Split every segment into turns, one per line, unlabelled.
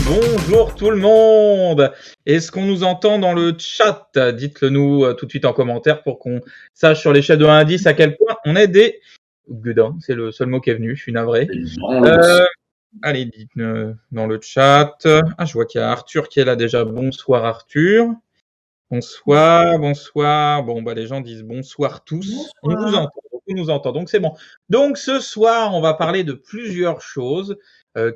Bonjour tout le monde. Est-ce qu'on nous entend dans le chat? Dites-le nous tout de suite en commentaire pour qu'on sache sur l'échelle de 1 à 10 à quel point on est des gueudins. C'est le seul mot qui est venu, je suis navré. Allez, dites dans le chat. Ah, je vois qu'il y a Arthur qui est là déjà. Bonsoir Arthur. Bonsoir. Bon, bah les gens disent bonsoir tous.
Bonsoir.
On nous entend, donc c'est bon. Donc ce soir, on va parler de plusieurs choses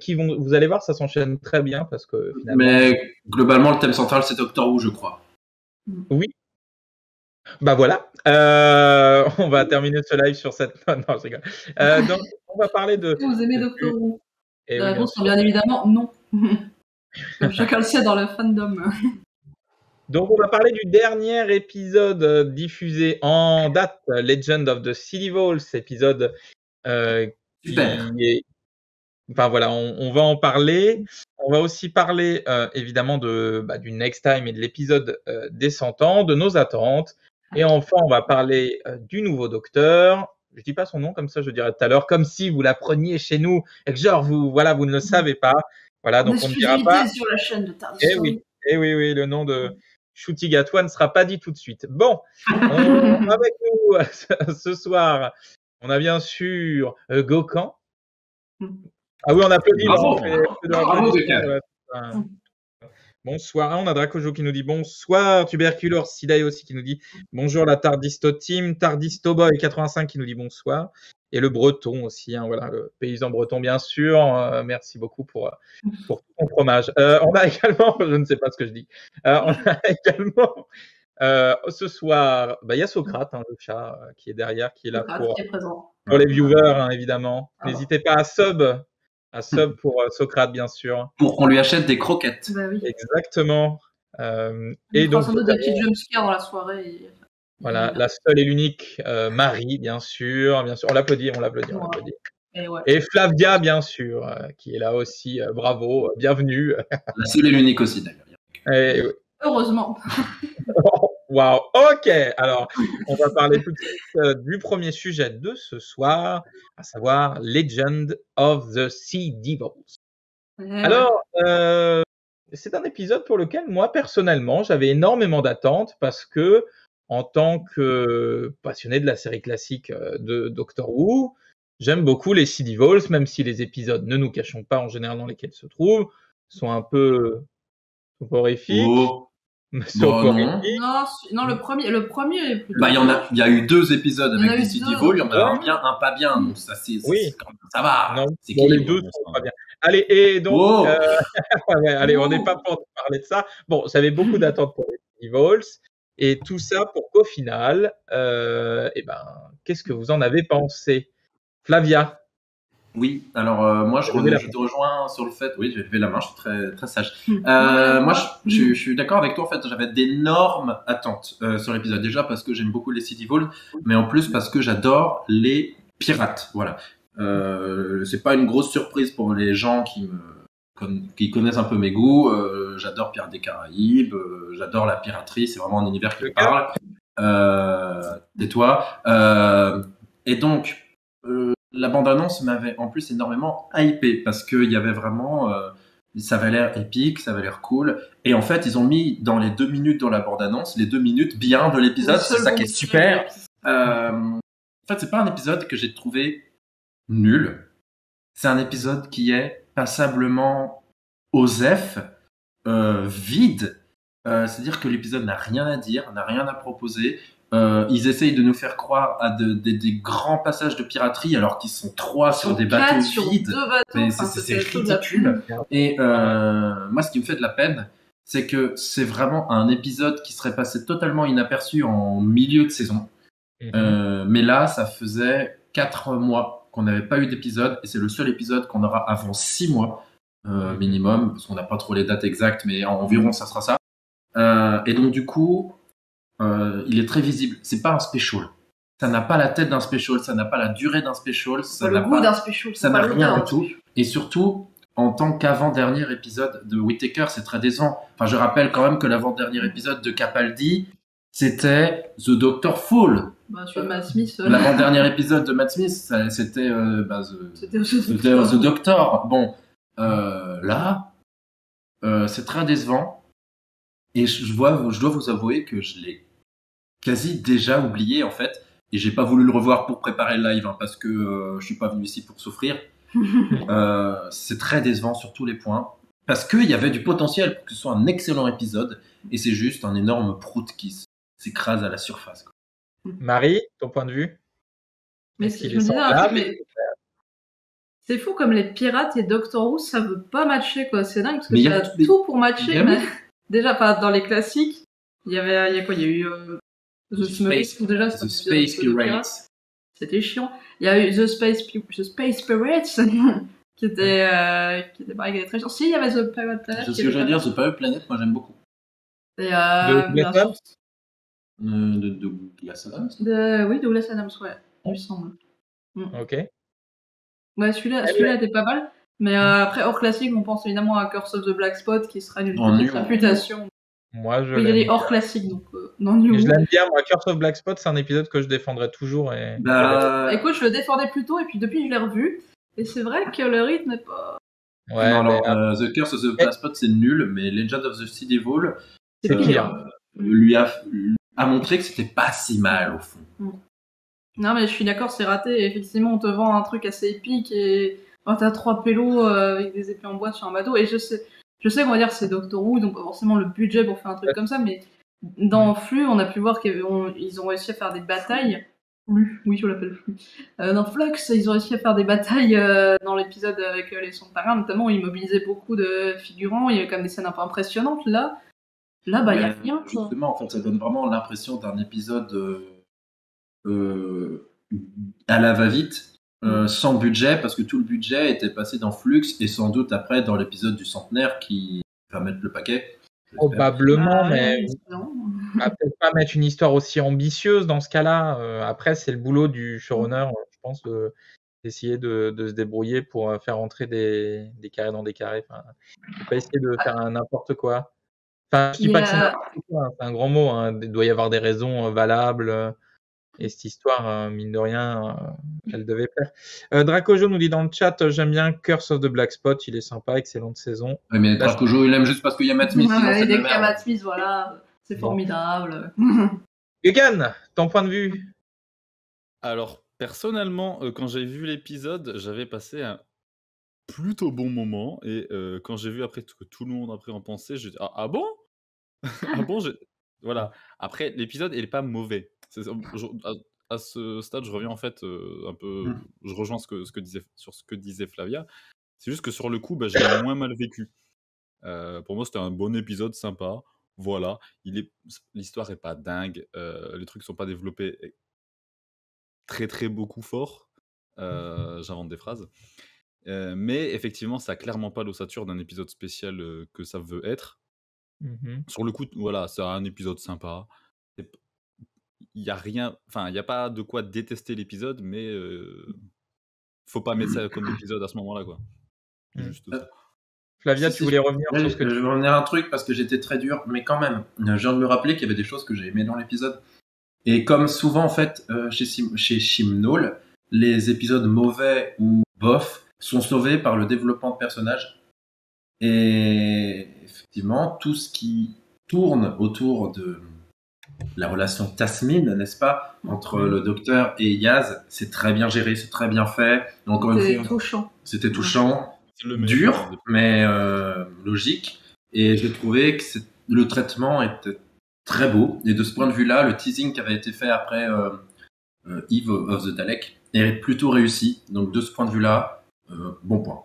qui vont, vous allez voir, ça s'enchaîne très bien parce que finalement.
Mais globalement, le thème central, c'est Doctor Who, je crois.
Oui. Bah voilà. On va terminer ce live sur cette. Non, je rigole. Donc on va parler de.
Vous aimez Doctor Who?
Et
La
oui,
réponse est bien évidemment non. Comme chacun le sait dans le fandom.
Donc, on va parler du dernier épisode diffusé en date, Legend of the City Vols, épisode qui est. Enfin voilà, on va en parler. On va aussi parler évidemment du Next Time et de l'épisode des 100 ans, de nos attentes. Et enfin, on va parler du nouveau docteur. Je dis pas son nom comme ça, je dirais tout à l'heure, comme si vous l'appreniez chez nous et que genre vous ne le savez pas. Voilà, donc on ne dira pas.
Sur la chaîne de Tardis.
Eh oui, le nom de Shooting at One ne sera pas dit tout de suite. Bon, avec nous ce soir, on a bien sûr Gokhan. Ah oui, on applaudit.
Bravo,
Bonsoir. On a Dracojo qui nous dit bonsoir. Tuberculor Sidae aussi qui nous dit bonjour la Tardisto Team. Tardisto Boy 85 qui nous dit bonsoir. Et le breton aussi, voilà, le paysan breton bien sûr. Merci beaucoup pour tout ton fromage. On a également, je ne sais pas ce que je dis. On a également ce soir, il y a Socrate, le chat qui est derrière, qui est là pour les viewers évidemment. N'hésitez pas à sub pour Socrate bien sûr.
Pour qu'on lui achète des croquettes.
Bah oui.
Exactement.
Et donc sans doute des petits jumpscares dans la soirée.
Voilà, la seule et l'unique Marie, bien sûr. On l'applaudit. Et Flavia, bien sûr, qui est là aussi. Bravo, bienvenue.
La seule et l'unique aussi, d'ailleurs.
Heureusement.
Waouh, ok. Alors, on va parler tout de suite du premier sujet de ce soir, à savoir Legend of the Sea Devils. Alors, c'est un épisode pour lequel, moi, personnellement, j'avais énormément d'attentes parce que, en tant que passionné de la série classique de Doctor Who, j'aime beaucoup les Sea Devils, même si les épisodes, ne nous cachons pas en général dans lesquels ils se trouvent, sont un peu horrifiques.
Oh.
Non, le premier est plutôt.
Il y a eu 2 épisodes avec des Sea Devils, il y en a un bien, un pas bien, donc ça ça va.
Non, les deux sont pas bien. Allez, et donc, on n'est pas pour parler de ça. Bon, j'avais beaucoup d'attentes pour les Sea Devils. Et tout ça pour qu'au final, qu'est-ce que vous en avez pensé? Flavia?
Oui, alors moi je te rejoins sur le fait, oui, j'ai levé la main, je suis très, très sage. Moi je suis d'accord avec toi, en fait, j'avais d'énormes attentes sur l'épisode, déjà parce que j'aime beaucoup les Sea Devils, mais en plus parce que j'adore les pirates, voilà. C'est pas une grosse surprise pour les gens qui connaissent un peu mes goûts. J'adore Pirates des Caraïbes, j'adore la piraterie, c'est vraiment un univers qui me parle. Tais-toi. Et donc, la bande-annonce m'avait en plus énormément hypé parce qu'il y avait vraiment, ça avait l'air épique, ça avait l'air cool. Et en fait, ils ont mis dans les 2 minutes dans la bande-annonce, les 2 minutes bien de l'épisode, c'est ça qui est super. En fait, c'est pas un épisode que j'ai trouvé nul. C'est un épisode qui est passablement osef, vide. C'est-à-dire que l'épisode n'a rien à dire, n'a rien à proposer. Ils essayent de nous faire croire à des grands passages de piraterie alors qu'ils sont 3 sur des bateaux vides. C'est ridicule. Et moi, ce qui me fait de la peine, c'est que c'est vraiment un épisode qui serait passé totalement inaperçu en milieu de saison. Mais là, ça faisait 4 mois qu'on n'avait pas eu d'épisode et c'est le seul épisode qu'on aura avant 6 mois minimum, parce qu'on n'a pas trop les dates exactes, mais environ ça sera ça. Et donc du coup, il est très visible. C'est pas un special. Ça n'a pas la tête d'un special, ça n'a pas la durée d'un special, ça n'a
goût d'un special,
ça n'a rien du tout. Et surtout, en tant qu'avant-dernier épisode de Whittaker, c'est très décevant. Enfin, je rappelle quand même que l'avant-dernier épisode de Capaldi, c'était The Doctor Fall.
Sur Matt Smith.
L'avant-dernier épisode de Matt Smith, c'était The Doctor. Bon, Là, c'est très décevant. Et je dois vous avouer que je l'ai quasi déjà oublié en fait. Et j'ai pas voulu le revoir pour préparer le live, hein, parce que je suis pas venu ici pour souffrir. C'est très décevant sur tous les points. Parce qu'il y avait du potentiel pour que ce soit un excellent épisode. Et c'est juste un énorme prout qui s'écrase à la surface, quoi.
Marie, ton point de vue?
Mais
Est-ce qu'il
je
est
me disais un truc,
semblable?
mais c'est fou comme les pirates et Doctor Who, ça veut pas matcher, quoi. C'est dingue parce que
Mais il y
ça
a-
a tout pour matcher.
mais-
Mais déjà, pas dans les classiques. Il y a quoi? Il y a eu The Smurfs, déjà,
The
c'était un
Space
épisode de pirates.
Pirates.
C'était chiant. Il y a eu The Space Pirates qui était pareil, qui était très chiant. Si, il y avait The Pirate Planet.
C'est
qui
ce que
était
j'allais
pas
dire,
mal.
The Pirate Planet, moi j'aime beaucoup.
Et
De
bien
Glasson
sûr,
De Douglas Adams.
oui, Douglas Adams, ouais, il me semble.
Ok.
Ouais, celui-là était pas mal. Mais après, hors classique, on pense évidemment à Curse of the Black Spot, qui sera une
En
petite
New.
réputation.
Moi, je
Oui, il y a
l'aime
des hors
bien.
classiques, donc non New.
Je l'aime bien. Moi, Curse of Black Spot, c'est un épisode que je défendrai toujours. Et...
Écoute, je le défendais plus tôt, et puis depuis, je l'ai revu. Et c'est vrai que le rythme est pas...
Ouais,
non,
mais
alors, The Curse of the Black Spot, c'est nul, mais Legend of the Sea Devil
c'est pire.
lui a montré que c'était pas si mal au fond.
Non, mais je suis d'accord, c'est raté. Et effectivement, on te vend un truc assez épique, et t'as 3 pélos avec des épées en bois sur un bateau. Et je sais qu'on va dire que c'est Doctor Who, donc pas forcément le budget pour faire un truc comme ça, mais dans Flux, on a pu voir qu'ils ont réussi à faire des batailles. Flux, oui, je l'appelle Flux. Dans Flux, ils ont réussi à faire des batailles dans l'épisode avec les Sons de Parin, notamment où ils mobilisaient beaucoup de figurants. Il y avait quand même des scènes un peu impressionnantes. Là, bah, il y a rien. Quoi.
Justement, en fait, ça donne vraiment l'impression d'un épisode à la va-vite, sans budget, parce que tout le budget était passé dans Flux, et sans doute après dans l'épisode du centenaire qui va mettre le paquet.
Probablement, mais
non.
on va peut-être pas mettre une histoire aussi ambitieuse dans ce cas-là. Après, c'est le boulot du showrunner, je pense, d'essayer de se débrouiller pour faire entrer des carrés dans des carrés. Enfin, faut pas essayer de faire n'importe quoi. Enfin, je dis pas que c'est n'importe quoi, hein, c'est un grand mot. Hein. Il doit y avoir des raisons valables. Et cette histoire, mine de rien, elle devait plaire. Dracojo nous dit dans le chat, j'aime bien Curse of the Black Spot, il est sympa, excellente saison.
Oui, mais Dracojo, il aime juste parce qu'il y a Matt Smith.
Ouais, dès qu'il y a Matt Smith, voilà, c'est formidable.
Gugan, ton point de vue?
Alors, personnellement, quand j'ai vu l'épisode, j'avais passé un plutôt bon moment. Et quand j'ai vu après que tout le monde après en pensait, j'ai dit ah bon ah bon voilà. Après, l'épisode, il est pas mauvais. À ce stade, je reviens en fait un peu. Je rejoins ce que disait Flavia. C'est juste que sur le coup, bah, je l'ai moins mal vécu. Pour moi, c'était un bon épisode, sympa. Voilà. L'histoire est pas dingue. Les trucs sont pas développés très très beaucoup fort. J'invente des phrases. Mais effectivement, ça a clairement pas l'ossature d'un épisode spécial que ça veut être. Sur le coup, voilà, c'est un épisode sympa. Il y a rien, enfin, il y a pas de quoi détester l'épisode, mais faut pas mettre ça comme épisode à ce moment-là, quoi. Juste ça.
Flavia, tu voulais revenir sur ce que
je vais revenir à un truc parce que j'étais très dur, mais quand même, je viens de me rappeler qu'il y avait des choses que j'ai aimées dans l'épisode. Et comme souvent, en fait, chez Chibnall, les épisodes mauvais ou bof sont sauvés par le développement de personnages. Et effectivement, tout ce qui tourne autour de la relation Tasmin, n'est-ce pas, entre le docteur et Yaz, c'est très bien géré, c'est très bien fait. Encore une fois,
touchant.
C'était touchant, dur, mais logique. Et j'ai trouvé que le traitement était très beau. Et de ce point de vue-là, le teasing qui avait été fait après Eve of the Dalek est plutôt réussi. Donc de ce point de vue-là, bon point.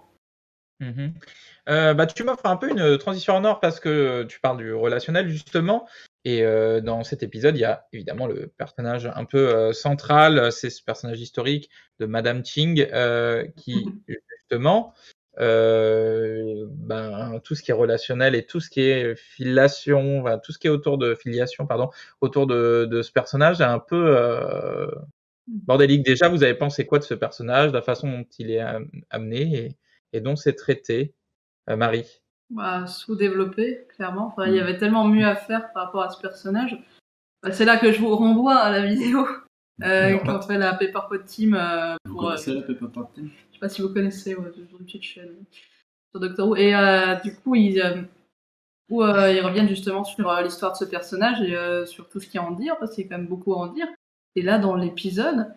Bah, tu m'offres un peu une transition en or parce que tu parles du relationnel justement. Et dans cet épisode, il y a évidemment le personnage un peu central, c'est ce personnage historique de Madame Ching qui justement, tout ce qui est relationnel et tout ce qui est filiation, enfin, tout ce qui est autour de filiation, pardon, autour de ce personnage est un peu bordélique. Déjà, vous avez pensé quoi de ce personnage, de la façon dont il est amené et dont c'est traité, Marie?
Sous-développé, clairement. Enfin, il y avait tellement mieux à faire par rapport à ce personnage. C'est là que je vous renvoie à la vidéo quand on fait la Paperpot Team.
Vous connaissez la Paperpot Team?
Je sais pas si vous connaissez, ouais, c'est une petite chaîne. sur Doctor Who. Et du coup, ils reviennent justement sur l'histoire de ce personnage et sur tout ce qu'il y a à en dire, parce qu'il y a quand même beaucoup à en dire. Et là, dans l'épisode,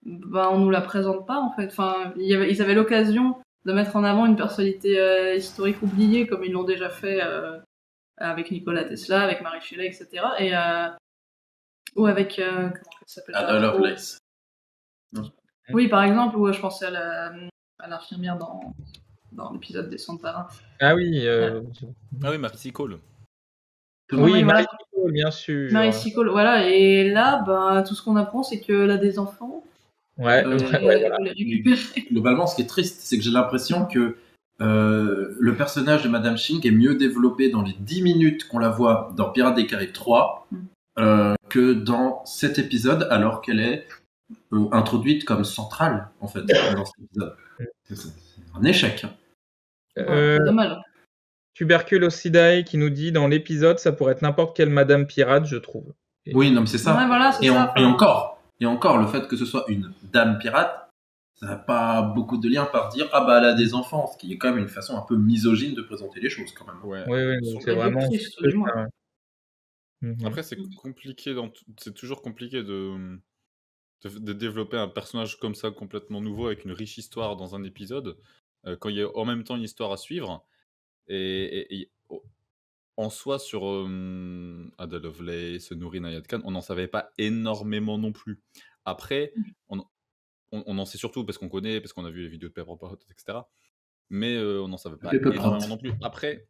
on nous la présente pas, en fait. Enfin, ils avaient l'occasion de mettre en avant une personnalité historique oubliée, comme ils l'ont déjà fait avec Nikola Tesla, avec Marie Shelley, etc. Ou avec... comment elle s'appelle
Ada Lovelace.
Oui, par exemple, où je pensais à l'infirmière dans l'épisode des Santarins.
Ah oui.
Ah oui, Marcy Cole.
Oui,
voilà.
Marie Cole, bien sûr.
Marie Cole, voilà. Et là, tout ce qu'on apprend, c'est qu'elle a des enfants.
Ouais, voilà.
Les récupérer.
Globalement, ce qui est triste, c'est que j'ai l'impression que le personnage de Madame Ching est mieux développé dans les 10 minutes qu'on la voit dans Pirates des Caraïbes 3 que dans cet épisode, alors qu'elle est introduite comme centrale, en fait, dans cet épisode. C'est un échec.
C'est dommage.
Tuberculosidae qui nous dit dans l'épisode, ça pourrait être n'importe quelle Madame Pirate, je trouve.
Oui, non, mais c'est ça.
Ouais, voilà, c'est ça.
Et encore, le fait que ce soit une dame pirate, ça n'a pas beaucoup de lien par dire ah bah elle a des enfants, ce qui est quand même une façon un peu misogyne de présenter les choses quand même.
Ouais.
Oui, c'est vraiment.
Après, c'est compliqué, c'est toujours compliqué de développer un personnage comme ça complètement nouveau avec une riche histoire dans un épisode quand il y a en même temps une histoire à suivre. Et en soi, sur Ada Lovelace, Nouri Nayad Khan, on n'en savait pas énormément non plus. Après, on en sait surtout parce qu'on connaît, parce qu'on a vu les vidéos de Pepper Pot, etc. Mais on n'en savait pas énormément non plus. Après,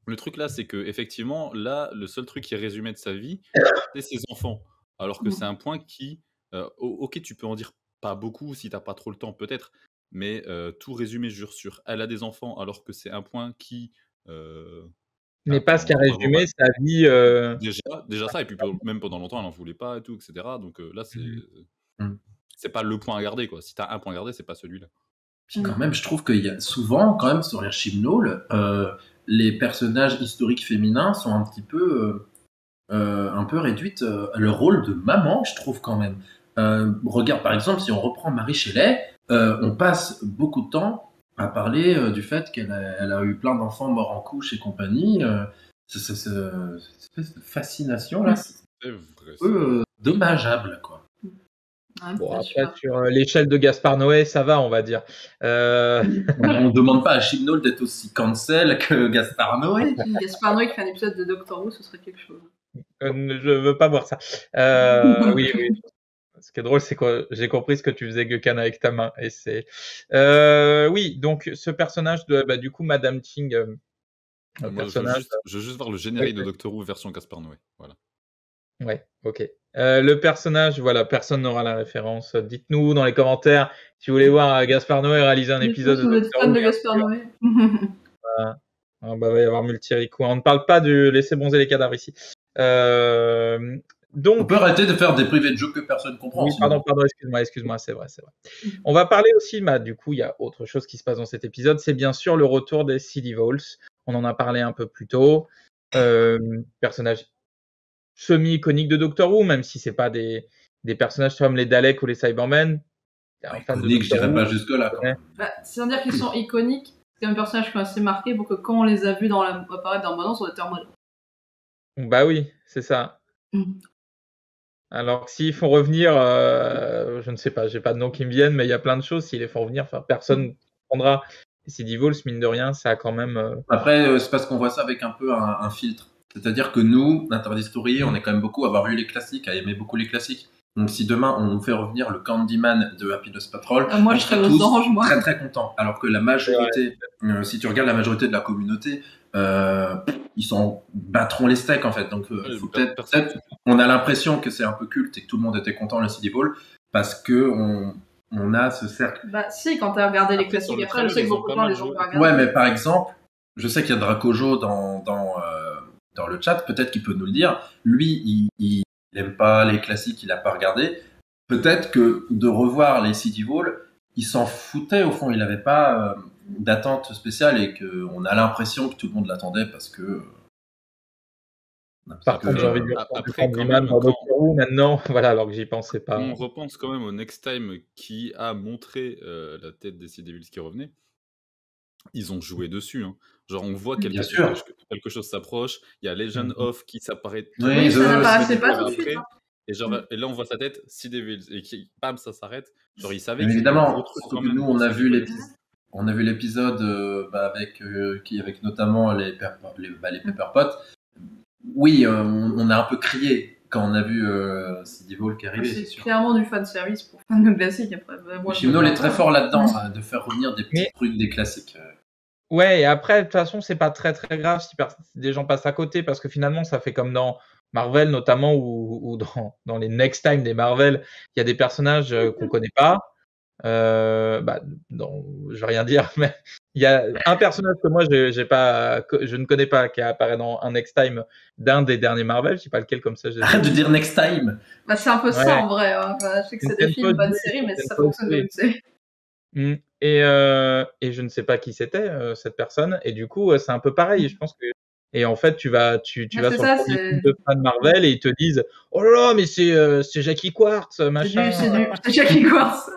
le truc là, c'est que effectivement, là, le seul truc qui est résumé de sa vie, c'est ses enfants. Alors que c'est un point qui, ok, tu peux en dire pas beaucoup si t'as pas trop le temps, peut-être, mais tout résumé sur elle a des enfants, alors que c'est un point qui
mais pas ce qui a résumé sa vie.
Déjà ça, et puis même pendant longtemps, elle en voulait pas et tout, etc. Donc là, c'est pas le point à garder, quoi. Si t'as un point à garder, c'est pas celui-là.
Puis quand même, je trouve qu'il y a souvent, quand même, sur les Chibnall, les personnages historiques féminins sont un petit peu réduites à leur rôle de maman, je trouve quand même. Regarde, par exemple, si on reprend Marie Shelley, on passe beaucoup de temps à parler du fait qu'elle a eu plein d'enfants morts en couche et compagnie. Cette espèce de fascination là, c'est un peu dommageable, quoi.
Bon, après, sur l'échelle de Gaspard Noé, ça va, on va dire.
On ne demande pas à Chibnall d'être aussi cancel que Gaspard Noé.
Gaspard Noé qui fait un épisode de Doctor Who, ce serait quelque chose.
Je veux pas voir ça. Oui. Ce qui est drôle, c'est que j'ai compris ce que tu faisais, Gökhan, avec ta main. Et c'est oui, donc ce personnage de du coup Madame Ching.
Moi, je veux juste voir le générique de Doctor Who version Gaspard Noé. Voilà.
Ouais, ok. Le personnage, voilà, personne n'aura la référence. Dites-nous dans les commentaires si vous voulez voir Gaspard Noé réaliser un épisode de Doctor Who.
Fan de Gaspard Noé.
Il va y avoir multi-recou. On ne parle pas de laisser bronzer les cadavres ici. Donc,
on peut arrêter de faire des privés de jeux que personne comprend.
Oui, pardon, excuse-moi, c'est vrai. On va parler aussi, du coup, il y a autre chose qui se passe dans cet épisode, c'est bien sûr le retour des Sea Vols. On en a parlé un peu plus tôt. Personnage semi-iconique de Doctor Who, même si c'est pas des personnages comme les Daleks ou les Cybermen.
Iconique, je dirais pas jusque-là.
C'est-à-dire qu'ils sont iconiques, c'est un personnage qui est assez marqué pour que quand on les a vus apparaître dans Abondance, on était en mode.
Bah oui, c'est ça. Alors s'ils font revenir, je ne sais pas, j'ai pas de nom qui me viennent, mais il y a plein de choses, s'ils les font revenir, personne ne prendra. Et Sea Vols, mine de rien, ça a quand même...
Après, c'est parce qu'on voit ça avec un peu un filtre. C'est-à-dire que nous, Internet History, on est quand même beaucoup à avoir vu les classiques, à aimer beaucoup les classiques. Donc si demain on fait revenir le Candyman de Happiness Patrol,
moi, je serais tous
très très contents. Alors que la majorité, si tu regardes la majorité de la communauté, ils s'en battront les steaks en fait. Donc peut-être on a l'impression que c'est un peu culte et que tout le monde était content le Sea Vol parce que on a ce cercle.
Bah si, quand t'as regardé les classiques, après je sais que beaucoup de gens les ont pas regardés.
Ouais, mais par exemple, je sais qu'il y a Dracojo dans le chat, peut-être qu'il peut nous le dire. Lui, il n'aime pas les classiques, il n'a pas regardé. Peut-être que de revoir les Sea Vols, il s'en foutait au fond, il n'avait pas d'attente spéciale et qu'on a l'impression que tout le monde l'attendait parce que...
Par contre, j'ai envie de dire après, quand même, maintenant, voilà, alors que j'y pensais pas.
On repense quand même au Next Time qui a montré la tête des Sea Devils qui revenait. ils ont joué dessus. Hein. Genre, on voit
Bien sûr.
quelque chose s'approche, il y a Legend of qui s'apparaît
Oui,
ça n'apparaissait pas tout de suite.
après,
Hein.
et, genre, et là on voit sa tête, Sea Devils, et bam, ça s'arrête. Genre, il savait
mais
que c'était un
évidemment,
gros truc
surtout
quand
que
même
nous,
pour
on a
Sea
vu
Devils.
l'épisode avec notamment les Pepper Pot. Oui, on a un peu crié quand on a vu Sea Devil qui arrivait, c'est
C'est
sûr.
clairement du fan service pour fan de classique. Après,
Chimnall est très fort là-dedans, de faire revenir des petits trucs des classiques.
Ouais, et après, de toute façon, c'est pas très très grave si des gens passent à côté, parce que finalement, ça fait comme dans Marvel, notamment, ou dans les Next Time des Marvel, il y a des personnages qu'on connaît pas. Je vais rien dire, mais il y a un personnage que moi, je ne connais pas, qui apparaît dans un Next Time d'un des derniers Marvel, je sais pas lequel comme ça.
Arrête de dire Next Time.
Bah, c'est un peu ça
Ouais.
en vrai. Hein. Enfin, je sais que c'est des films, pas de série, mais ça fonctionne comme une série.
Et je ne sais pas qui c'était cette personne, et du coup c'est un peu pareil, je pense que, et en fait tu vas sur le premier film de fan Marvel et ils te disent oh là là, mais c'est Jackie Quartz machin.
C'est Jackie Quartz.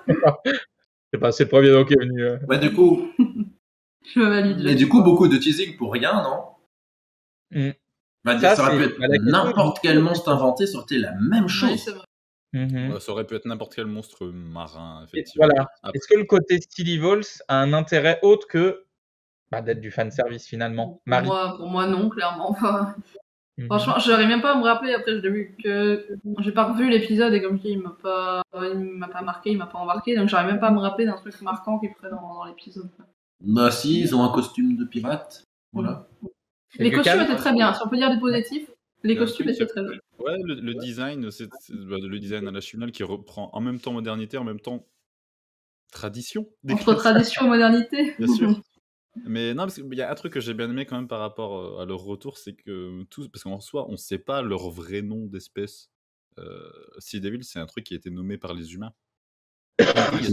C'est pas, c'est le premier nom qui est venu.
Ouais, du coup.
Je me valide.
Mais du coup, beaucoup de teasing pour rien, non? Ça aurait pu être n'importe quel monstre inventé, ça aurait été la même chose.
Oui, c'est vrai.
Ça aurait pu être n'importe quel monstre marin, effectivement.
Voilà. Est-ce que le côté Sea Devils a un intérêt autre que d'être du fan service finalement?
Pour moi, non, clairement. Enfin, franchement, je n'arrive même pas à me rappeler. Après, je l'ai vu que j'ai pas revu l'épisode et comme je dis, il m'a pas marqué, il m'a pas embarqué, donc j'arrive même pas à me rappeler d'un truc marquant qu'il ferait dans l'épisode.
Bah si, ils ont un costume de pirate, voilà.
Les costumes étaient très bien. Si on peut dire des positifs, les costumes étaient très bien.
Ouais, le design, c'est le design à la Chimnall qui reprend en même temps modernité, en même temps tradition.
Entre tradition et modernité.
Bien sûr. Mais non, parce qu'il y a un truc que j'ai bien aimé quand même par rapport à leur retour, c'est que parce qu'en soi, on sait pas leur vrai nom d'espèce. Sea Devil, c'est un truc qui a été nommé par les humains.
C'est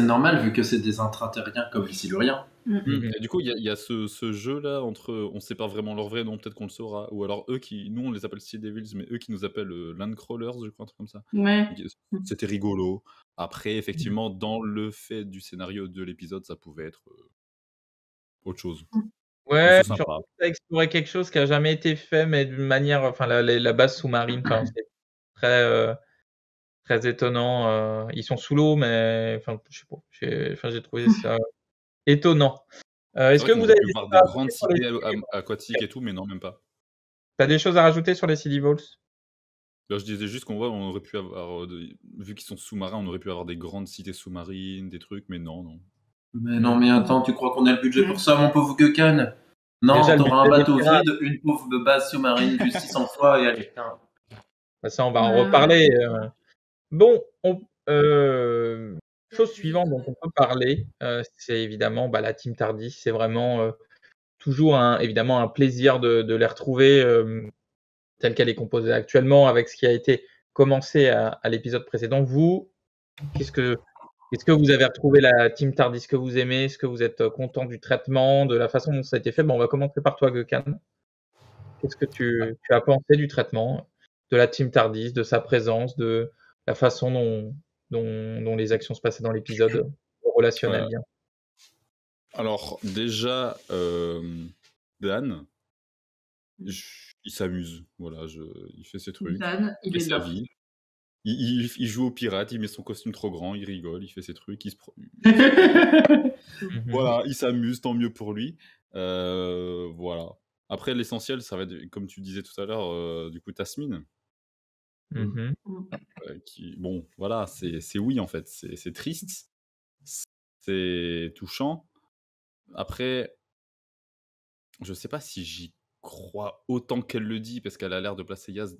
normal vu que c'est des intraterriens comme les Siluriens.
Et du coup, il y a ce jeu-là entre on sait pas vraiment leur vrai nom, peut-être qu'on le saura, ou alors nous on les appelle Sea Devils, mais eux qui nous appellent Landcrawlers, je crois, un truc comme ça.
Ouais.
C'était rigolo. Après, effectivement, dans le fait du scénario de l'épisode, ça pouvait être autre chose.
Ouais, tu as exploré quelque chose qui a jamais été fait, mais d'une manière, enfin la base sous-marine, c'est très très étonnant. Ils sont sous l'eau, mais enfin je sais pas, j'ai trouvé ça étonnant. Est-ce que vous avez
pu voir des grandes cités aquatiques et tout, mais non, même pas.
T'as des choses à rajouter sur les Sea Devils?
Je disais juste qu'on aurait pu avoir, vu qu'ils sont sous-marins, on aurait pu avoir des grandes cités sous-marines, des trucs, mais non.
Mais non, mais attends, tu crois qu'on a le budget pour ça, mon pauvre Gukan? Non, t'auras un bateau vide, une pauvre base sous-marine, juste 600 fois, et allez.
Ça, on va en reparler. Bon, chose suivante dont on peut parler, c'est évidemment la Team TARDIS. C'est vraiment toujours évidemment un plaisir de les retrouver telle qu'elle est composée actuellement, avec ce qui a été commencé à l'épisode précédent. Vous, est-ce que vous avez retrouvé la Team TARDIS que vous aimez? Est-ce que vous êtes content du traitement, de la façon dont ça a été fait? On va commencer par toi, Gukan. Qu'est-ce que tu as pensé du traitement de la Team TARDIS, de sa présence, de la façon dont les actions se passaient dans l'épisode, relationnel bien?
Alors, déjà, Dan, il s'amuse. Voilà, il fait ses trucs.
Dan, il est là.
Il joue au pirate, il met son costume trop grand, il rigole, il fait ses trucs, voilà, il s'amuse, tant mieux pour lui. Voilà. Après, l'essentiel, ça va être, comme tu disais tout à l'heure, du coup, Tasmin. Bon, voilà, c'est oui, en fait. C'est triste. C'est touchant. Après, je sais pas si j'y crois autant qu'elle le dit, parce qu'elle a l'air de placer Yaz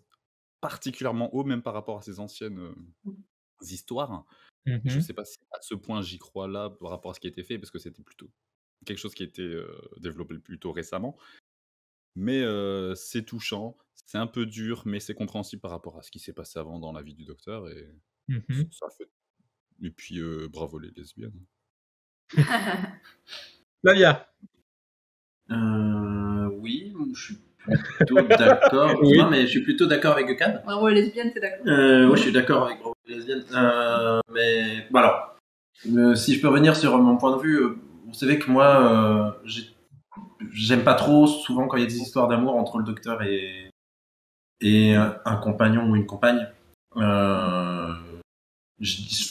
particulièrement haut, même par rapport à ses anciennes histoires. Je sais pas si à ce point j'y crois là par rapport à ce qui a été fait, parce que c'était plutôt quelque chose qui a été développé plutôt récemment. Mais c'est touchant, c'est un peu dur, mais c'est compréhensible par rapport à ce qui s'est passé avant dans la vie du docteur. Et ça fait... Et puis bravo les lesbiennes.
Flavia.
Oui, je suis plutôt d'accord. Oui. Non, mais je suis plutôt d'accord avec Gukan.
Bravo les lesbiennes, t'es d'accord?
Oui, je suis d'accord avec Bravo les lesbiennes. Mais voilà. Si je peux revenir sur mon point de vue, vous savez que moi, j'aime pas trop souvent quand il y a des histoires d'amour entre le docteur et un compagnon ou une compagne.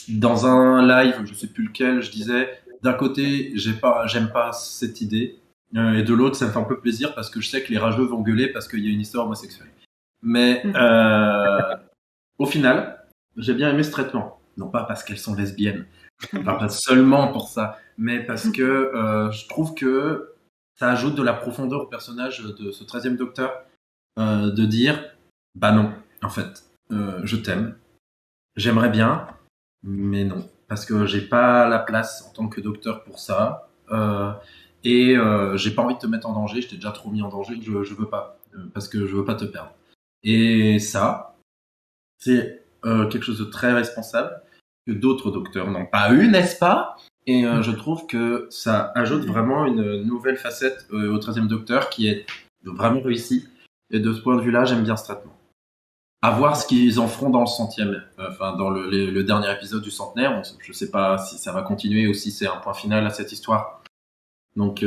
Dans un live, je sais plus lequel, je disais d'un côté, j'aime pas cette idée, et de l'autre, ça me fait un peu plaisir parce que je sais que les rageux vont gueuler parce qu'il y a une histoire homosexuelle. Mais au final, j'ai bien aimé ce traitement. Non pas parce qu'elles sont lesbiennes, pas seulement pour ça, mais parce que je trouve que ça ajoute de la profondeur au personnage de ce 13e docteur, de dire, bah non, en fait, je t'aime, j'aimerais bien, mais non, parce que j'ai pas la place en tant que docteur pour ça, et j'ai pas envie de te mettre en danger, je t'ai déjà trop mis en danger, je veux pas, parce que je veux pas te perdre. Et ça, c'est quelque chose de très responsable que d'autres docteurs n'ont pas eu, n'est-ce pas? Et je trouve que ça ajoute vraiment une nouvelle facette au 13e docteur qui est vraiment réussi. Et de ce point de vue-là, j'aime bien ce traitement. À voir ce qu'ils en feront dans le 100e, enfin dans le dernier épisode du centenaire. Je sais pas si ça va continuer ou si c'est un point final à cette histoire. Donc,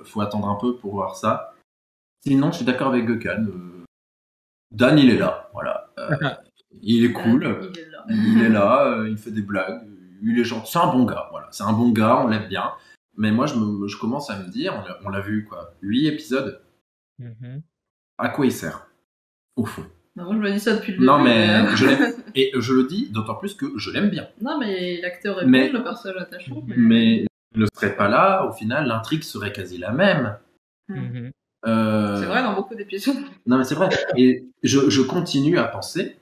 faut attendre un peu pour voir ça. Sinon, je suis d'accord avec Gökhan. Dan, il est là, voilà. Il est cool. Il est là, il fait des blagues. Il est gentil. C'est un bon gars, voilà. C'est un bon gars, on l'aime bien. Mais moi, je commence à me dire, on l'a vu, quoi, 8 épisodes. À quoi il sert, au fond?
Non, je me dis ça depuis le
début. Non,
mais
je l'aime. Et je le dis d'autant plus que je l'aime bien.
Non, mais l'acteur est bon, le personnage attachant.
Mais il ne serait pas là, au final, l'intrigue serait quasi la même.
C'est vrai dans beaucoup d'épisodes.
Non, mais c'est vrai. Et je continue à penser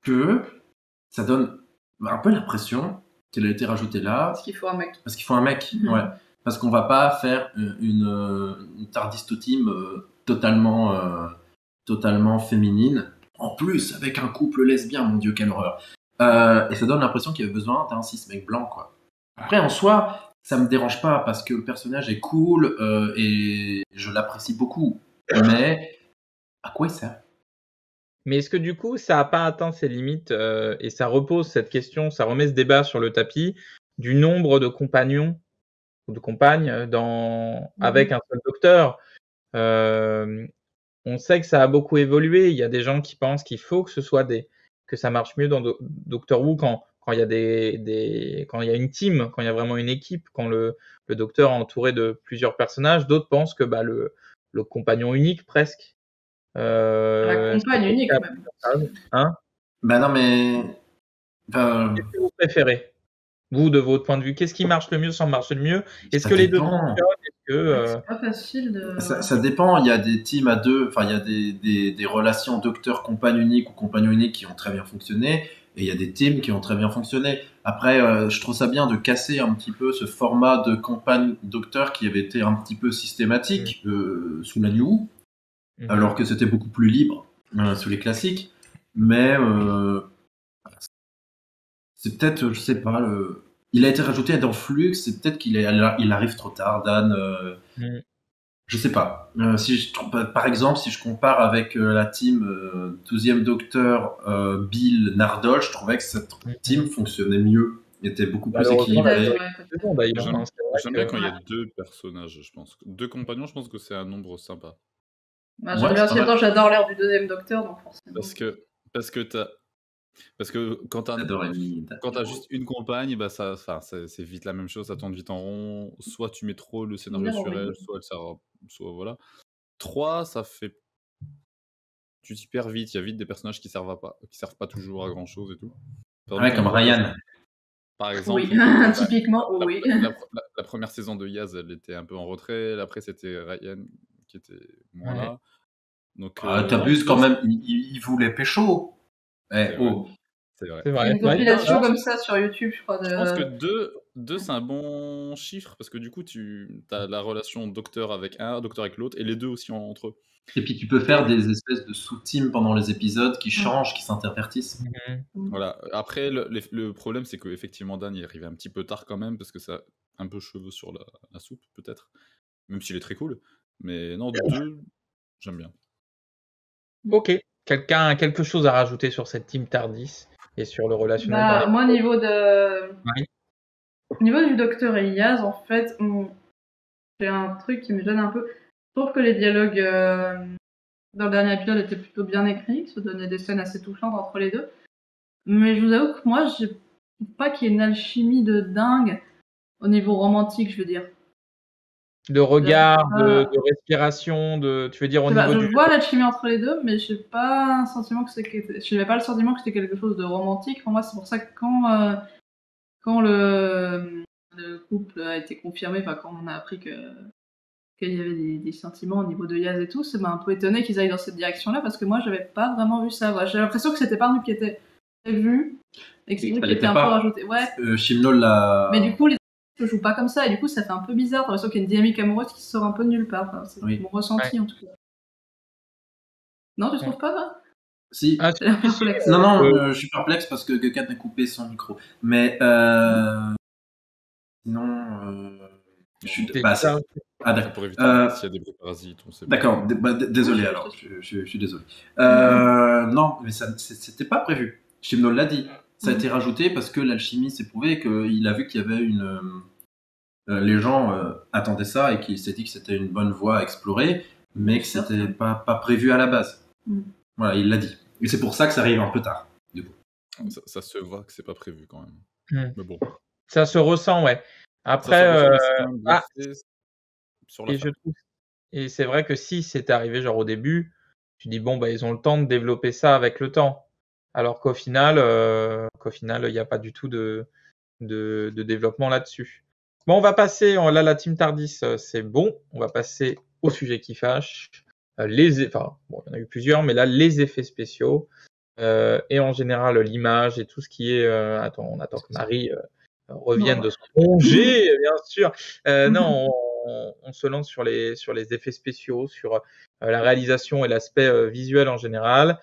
que ça donne un peu l'impression qu'elle a été rajoutée là.
Parce qu'il faut un mec.
Parce qu'il faut un mec, ouais. Parce qu'on va pas faire une TARDIS team totalement féminine. En plus, avec un couple lesbien, mon Dieu, quelle horreur. Et ça donne l'impression qu'il y avait besoin d'un cis mec blanc, quoi. Après, en soi, ça me dérange pas parce que le personnage est cool et je l'apprécie beaucoup. Mais à quoi il sert?
Mais est-ce que du coup, ça n'a pas atteint ses limites et ça repose cette question, ça remet ce débat sur le tapis du nombre de compagnons ou de compagnes avec un seul docteur. On sait que ça a beaucoup évolué. Il y a des gens qui pensent qu'il faut que ce soit que ça marche mieux dans Doctor Who quand il y a quand il y a une team, quand il y a vraiment une équipe, quand le docteur est entouré de plusieurs personnages. D'autres pensent que le compagnon unique presque.
La compagne unique même.
Hein?
Bah non mais.
Qu'est-ce que vous préférez, vous, de votre point de vue? Qu'est-ce qui marche le mieux, sans marcher le mieux? Est-ce que les deux fonctionnent?
C'est pas facile de.
Ça dépend. Il y a des teams à deux. Enfin, il y a des relations docteur-compagne unique ou compagnon unique qui ont très bien fonctionné. Et il y a des teams qui ont très bien fonctionné. Après, je trouve ça bien de casser un petit peu ce format de compagne-docteur qui avait été un petit peu systématique sous la New, alors que c'était beaucoup plus libre sous les classiques. Mais c'est peut-être, je sais pas, il a été rajouté dans Flux, c'est peut-être qu'il arrive trop tard, Dan. Je sais pas. Par exemple, si je compare avec la team 12e Docteur Bill Nardole, je trouvais que cette team fonctionnait mieux, était beaucoup plus équilibrée.
J'aime bien quand il y a deux personnages, je pense. Deux compagnons, je pense que c'est un nombre sympa.
Bah, j'aime bien aussi, j'adore l'air du 2e Docteur, donc forcément.
Parce que quand t'as juste une compagne, bah c'est vite la même chose, ça tourne vite en rond. Soit tu mets trop le scénario sur elle, soit elle sert, soit voilà. 3, ça fait. Tu t'y perds vite, il y a vite des personnages qui servent pas toujours à grand chose et tout.
Ouais, comme Ryan.
Par exemple.
Oui, typiquement, oui.
La première saison de Yaz, elle était un peu en retrait. Après, c'était Ryan qui était moins là. Donc,
t'abuses quand même, il voulait pécho.
C'est vrai.
Il y a une compilation comme ça sur YouTube, je crois.
Je pense que 2 c'est un bon chiffre parce que du coup, tu as la relation docteur avec docteur avec l'autre et les deux aussi entre eux.
Et puis tu peux faire des espèces de sous-teams pendant les épisodes qui changent, qui s'intervertissent.
Voilà. Après, le problème, c'est qu'effectivement, Dan il est arrivé un petit peu tard quand même parce que ça a un peu cheveux sur la soupe, peut-être. Même s'il est très cool. Mais non, 2, j'aime bien.
Ok. Quelqu'un a quelque chose à rajouter sur cette team TARDIS et sur le relationnel?
Moi, au niveau du Docteur et Yaz, en fait, j'ai un truc qui me gêne un peu. Je trouve que les dialogues dans le dernier épisode étaient plutôt bien écrits, ça donnait des scènes assez touchantes entre les deux. Mais je vous avoue que moi, je trouve pas qu'il y ait une alchimie de dingue au niveau romantique, je veux dire.
De regard, de respiration, tu veux dire au niveau
je vois l'alchimie entre les deux, mais j'ai pas un sentiment je n'avais pas le sentiment que c'était quelque chose de romantique. Pour moi, c'est pour ça que quand le couple a été confirmé, enfin quand on a appris qu'il y avait des sentiments au niveau de Yaz et tout, ça m'a un peu étonné qu'ils aillent dans cette direction-là, parce que moi, j'avais pas vraiment vu ça. Ouais, j'ai l'impression que c'était pas un truc qui était prévu et que c'est un truc qui était un peu rajouté. Ouais.
Chimnol l'a.
Mais du coup, les ne jouent pas comme ça, et du coup, ça fait un peu bizarre. T'as l'impression qu'il y a une dynamique amoureuse qui sort un peu de nulle part. Enfin, c'est mon ressenti, en tout cas. Non, tu trouves pas, ça?
Si. Non, je suis perplexe parce que Gekat a coupé son micro. Mais sinon, je suis d'accord.
Pour éviter s'il y a des bruits parasites.
D'accord, désolé alors, je suis désolé. Non, mais c'était pas prévu. Chimnol l'a dit. Ça a été rajouté parce que l'alchimie s'est prouvé, qu'il a vu qu'il y avait les gens attendaient ça et qu'il s'est dit que c'était une bonne voie à explorer, mais que c'était pas prévu à la base. Voilà, il l'a dit. Et c'est pour ça que ça arrive un peu tard, du coup.
Ça se voit que c'est pas prévu quand même. Mais bon.
Ça se ressent, ouais. Après, et je trouve, et c'est vrai que si c'était arrivé genre au début, tu dis bon bah ils ont le temps de développer ça avec le temps. Alors qu'au final, il n'y a pas du tout de développement là-dessus. Bon, on va passer, là la team Tardis, c'est bon. On va passer au sujet qui fâche. Bon, il y en a eu plusieurs, mais là, les effets spéciaux. Et en général, l'image et tout ce qui est... on attend que Marie revienne de son congé, bien sûr. Non, on se lance sur les effets spéciaux, sur la réalisation et l'aspect visuel en général.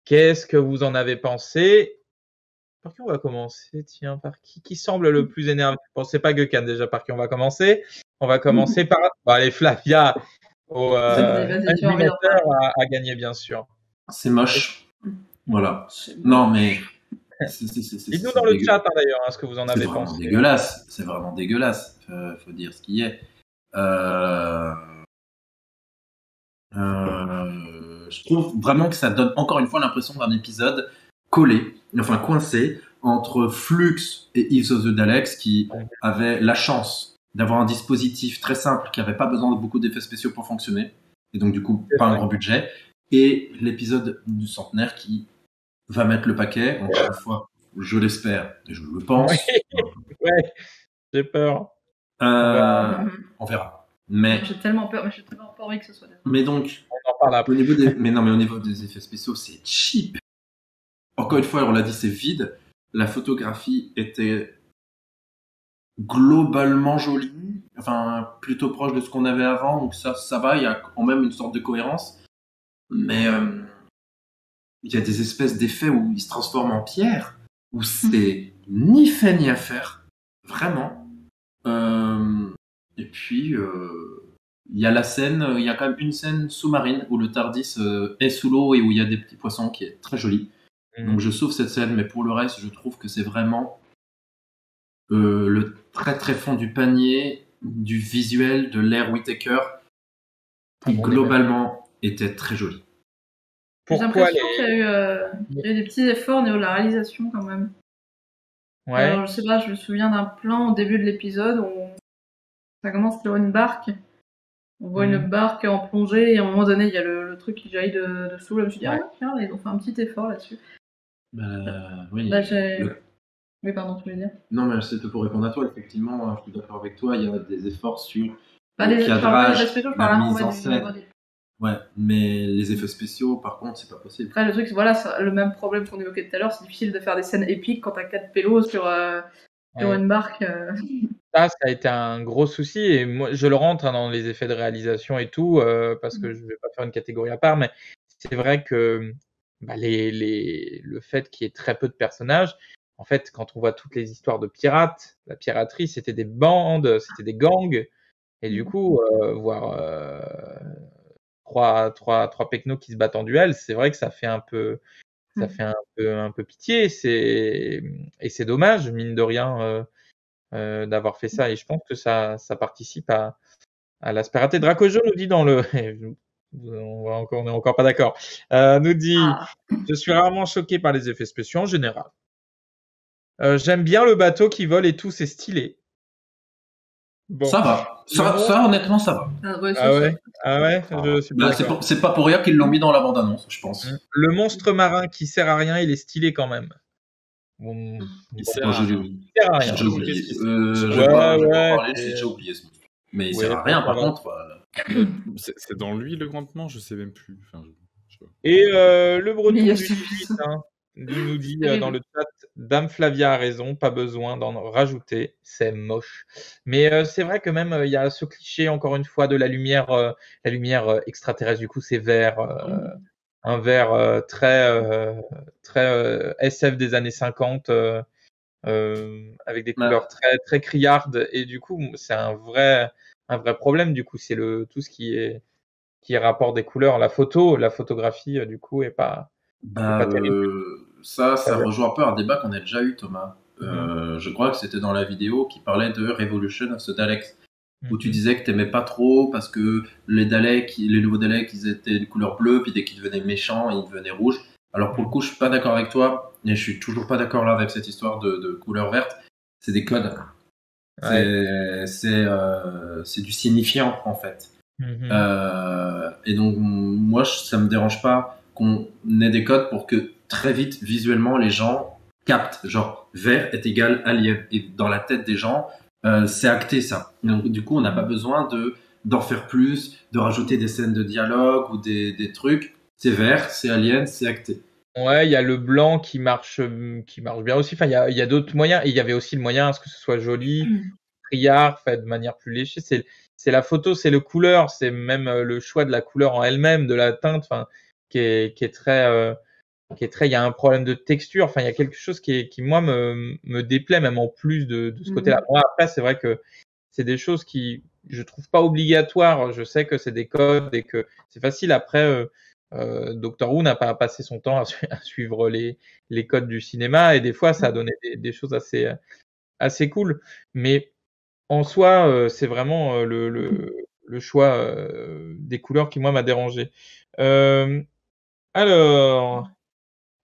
Qu'est-ce que vous en avez pensé? Par qui on va commencer? Tiens, par qui semble le plus énervé? Bon, c'est pas Gökhan déjà par qui on va commencer. On va commencer par allez, Flavia, animateur à gagner, bien sûr.
C'est moche. Voilà. Non, mais...
Dites-nous dans le chat, d'ailleurs, ce que vous en avez pensé.
Dégueulasse. C'est vraiment dégueulasse. Faut dire ce qui est. Je trouve vraiment que ça donne encore une fois l'impression d'un épisode coincé entre Flux et Eve of the Daleks, qui avait la chance d'avoir un dispositif très simple qui n'avait pas besoin de beaucoup d'effets spéciaux pour fonctionner, et donc du coup pas un grand budget, et l'épisode du centenaire qui va mettre le paquet, encore une fois, je l'espère, et je le pense.
Ouais, j'ai peur.
On verra. Mais
j'ai tellement peur, mais j'ai tellement pas envie que ce soit.
Mais donc,
on en parle après.
au niveau des effets spéciaux, c'est cheap. Encore une fois, on l'a dit, c'est vide. La photographie était globalement jolie, enfin plutôt proche de ce qu'on avait avant, donc ça va. Il y a quand même une sorte de cohérence. Mais il y a des espèces d'effets où ils se transforment en pierre, où c'est ni fait ni à faire, vraiment. Et puis il y a il y a quand même une scène sous-marine où le Tardis est sous l'eau et où il y a des petits poissons qui est très jolie. Donc je sauve cette scène, mais pour le reste, je trouve que c'est vraiment le très très fond du panier, du visuel, de l'Air Whittaker, qui globalement était très joli.
J'ai l'impression qu'il y a eu des petits efforts au niveau de la réalisation quand même.
Ouais.
Alors, je sais pas, je me souviens d'un plan au début de l'épisode où ça commence sur une barque. On voit une barque en plongée et à un moment donné, il y a le truc qui jaillit dessous. Là, je me suis dit, tiens, ils ont fait un petit effort là-dessus.
Oui.
Oui, pardon, tu veux dire?
Non, mais c'est pour répondre à toi, effectivement, je suis d'accord avec toi, il y a des efforts sur
le
cadrage, la mise en scène. Ouais, mais les effets spéciaux, par contre, c'est pas possible.
Après, le truc, c'est le même problème qu'on évoquait tout à l'heure, c'est difficile de faire des scènes épiques quand t'as 4 pélos sur une barque.
Ça a été un gros souci, et moi, je le rentre dans les effets de réalisation et tout, parce que je vais pas faire une catégorie à part, mais c'est vrai que le fait qu'il y ait très peu de personnages, en fait, quand on voit toutes les histoires de pirates, la piraterie, c'était des bandes, c'était des gangs, et du coup, voir trois pecnos qui se battent en duel, c'est vrai que ça fait un peu pitié, et c'est dommage, mine de rien, d'avoir fait ça, et je pense que ça participe à à l'aspiraté. Dracojo nous dit dans le... on n'est encore pas d'accord. Nous dit je suis rarement choqué par les effets spéciaux en général. J'aime bien le bateau qui vole et tout, c'est stylé. Bon.
Ça va. Ça, honnêtement, ça va.
Ah ouais, je suis pas d'accord.
C'est pas pour rien qu'ils l'ont mis dans la bande-annonce, je pense.
Le monstre marin qui sert à rien, il est stylé quand même. Bon,
il sert à rien.
J'ai déjà oublié. J'ai déjà oublié ce monstre. Mais il sert à rien, par contre.
C'est dans lui le grandement, je sais même plus. Enfin,
Et le breton du 18, il nous dit dans le chat, Dame Flavia a raison, pas besoin d'en rajouter, c'est moche. Mais c'est vrai que même il y a ce cliché encore une fois de la lumière extraterrestre. Du coup, c'est vert, un vert très SF des années 50, avec des couleurs très très criardes. Et du coup, c'est un vrai problème. Du coup, c'est tout ce qui est rapport des couleurs, la photographie du coup est pas terrible.
Ça rejoint un peu un débat qu'on a déjà eu, Thomas. Je crois que c'était dans la vidéo qui parlait de Revolution of the Daleks, où tu disais que t'aimais pas trop parce que les nouveaux Daleks, ils étaient de couleur bleue, puis dès qu'ils devenaient méchants, ils devenaient rouges. Alors pour le coup, je suis pas d'accord avec toi, et je suis toujours pas d'accord là avec cette histoire de couleur verte. C'est des codes. Ouais. C'est du signifiant en fait. Et donc moi, ça me dérange pas qu'on ait des codes pour que très vite, visuellement, les gens captent, genre, vert est égal alien. Et dans la tête des gens, c'est acté, ça. Donc, du coup, on n'a pas besoin d'en faire plus, de rajouter des scènes de dialogue ou des trucs. C'est vert, c'est alien, c'est acté.
Ouais, il y a le blanc qui marche bien aussi. Enfin, il y a d'autres moyens. Et il y avait aussi le moyen à ce que ce soit joli, criard, fait de manière plus léchée. C'est la photo, c'est le couleur, c'est même le choix de la couleur en elle-même, de la teinte, enfin, qui est très... il y a un problème de texture. Enfin, il y a quelque chose qui moi me déplaît même en plus de ce côté-là. Moi, après, c'est vrai que c'est des choses qui je trouve pas obligatoires. Je sais que c'est des codes et que c'est facile. Après, Doctor Who n'a pas passé son temps à suivre les codes du cinéma et des fois, ça a donné des choses assez cool. Mais en soi, c'est vraiment le choix des couleurs qui moi m'a dérangé. Alors.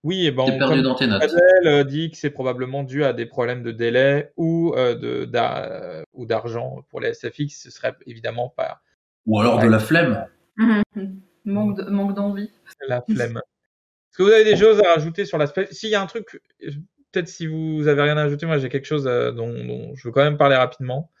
Oui, et
T'es perdu dans tes notes.
Adèle dit que c'est probablement dû à des problèmes de délai ou d'argent pour les SFX. Ce serait évidemment pas.
Ou alors de la flemme.
Manque d'envie.
La flemme. Est-ce que vous avez des choses à rajouter sur l'aspect? S'il y a un truc, peut-être si vous avez rien à ajouter, moi j'ai quelque chose dont je veux quand même parler rapidement.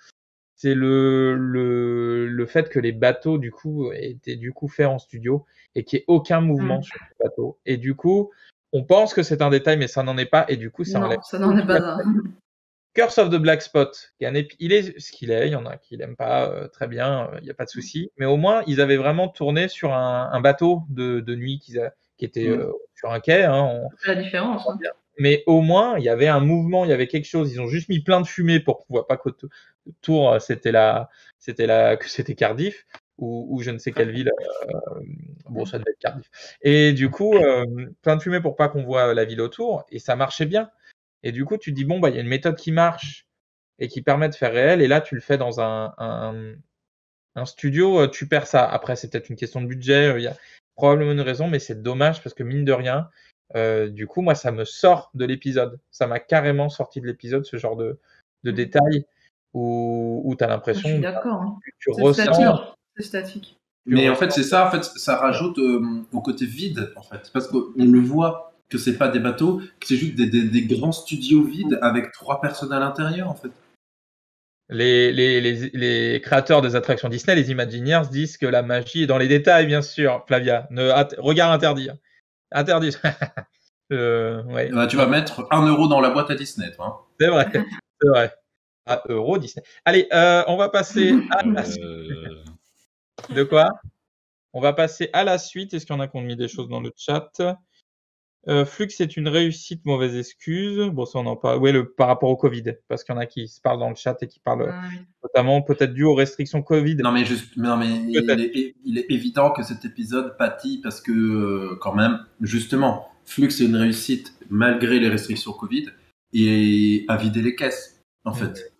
C'est le fait que les bateaux du coup étaient du coup faits en studio et qu'il n'y ait aucun mouvement sur les bateaux. Et du coup, on pense que c'est un détail, mais ça n'en est pas. Et du coup, ça enlève.
Non, ça n'en est pas un.
Curse of the Black Spot, il est ce qu'il est. Il y en a qui l'aiment pas très bien. Il n'y a pas de souci. Mais au moins, ils avaient vraiment tourné sur un bateau de nuit qui était sur un quai.
C'est la différence.
Mais au moins, il y avait un mouvement, il y avait quelque chose. Ils ont juste mis plein de fumée pour qu'on voit pas qu'autour c'était Cardiff ou je ne sais quelle ville. Bon, ça devait être Cardiff. Et du coup, plein de fumée pour pas qu'on voit la ville autour. Et ça marchait bien. Et du coup, tu te dis, bon, bah, il y a une méthode qui marche et qui permet de faire réel. Et là, tu le fais dans un studio, tu perds ça. Après, c'est peut-être une question de budget. Il y a probablement une raison, mais c'est dommage parce que mine de rien, du coup, moi, ça me sort de l'épisode. Ça m'a carrément sorti de l'épisode, ce genre de détails où tu as l'impression
que
tu ressens.
C'est statique.
Mais en fait, c'est ça. En fait, ça rajoute au côté vide, en fait, parce qu'on le voit que c'est pas des bateaux, que c'est juste des grands studios vides avec 3 personnes à l'intérieur, en fait.
Les créateurs des attractions Disney, les Imagineers, disent que la magie est dans les détails, bien sûr. Flavia, regard interdit. Interdit. Ouais.
Tu vas mettre 1 euro dans la boîte à Disney, toi.
C'est vrai, c'est vrai. 1 euro Disney. Allez, on va passer à la suite. De quoi? On va passer à la suite. Est-ce qu'il y en a qui ont mis des choses dans le chat? Flux est une réussite, mauvaise excuse. Bon, ça on en parle. Ouais, par rapport au Covid, parce qu'il y en a qui se parlent dans le chat et qui parlent notamment peut-être dû aux restrictions Covid.
Non mais il est évident que cet épisode pâtit parce que quand même, justement, Flux est une réussite malgré les restrictions Covid et a vidé les caisses, en fait.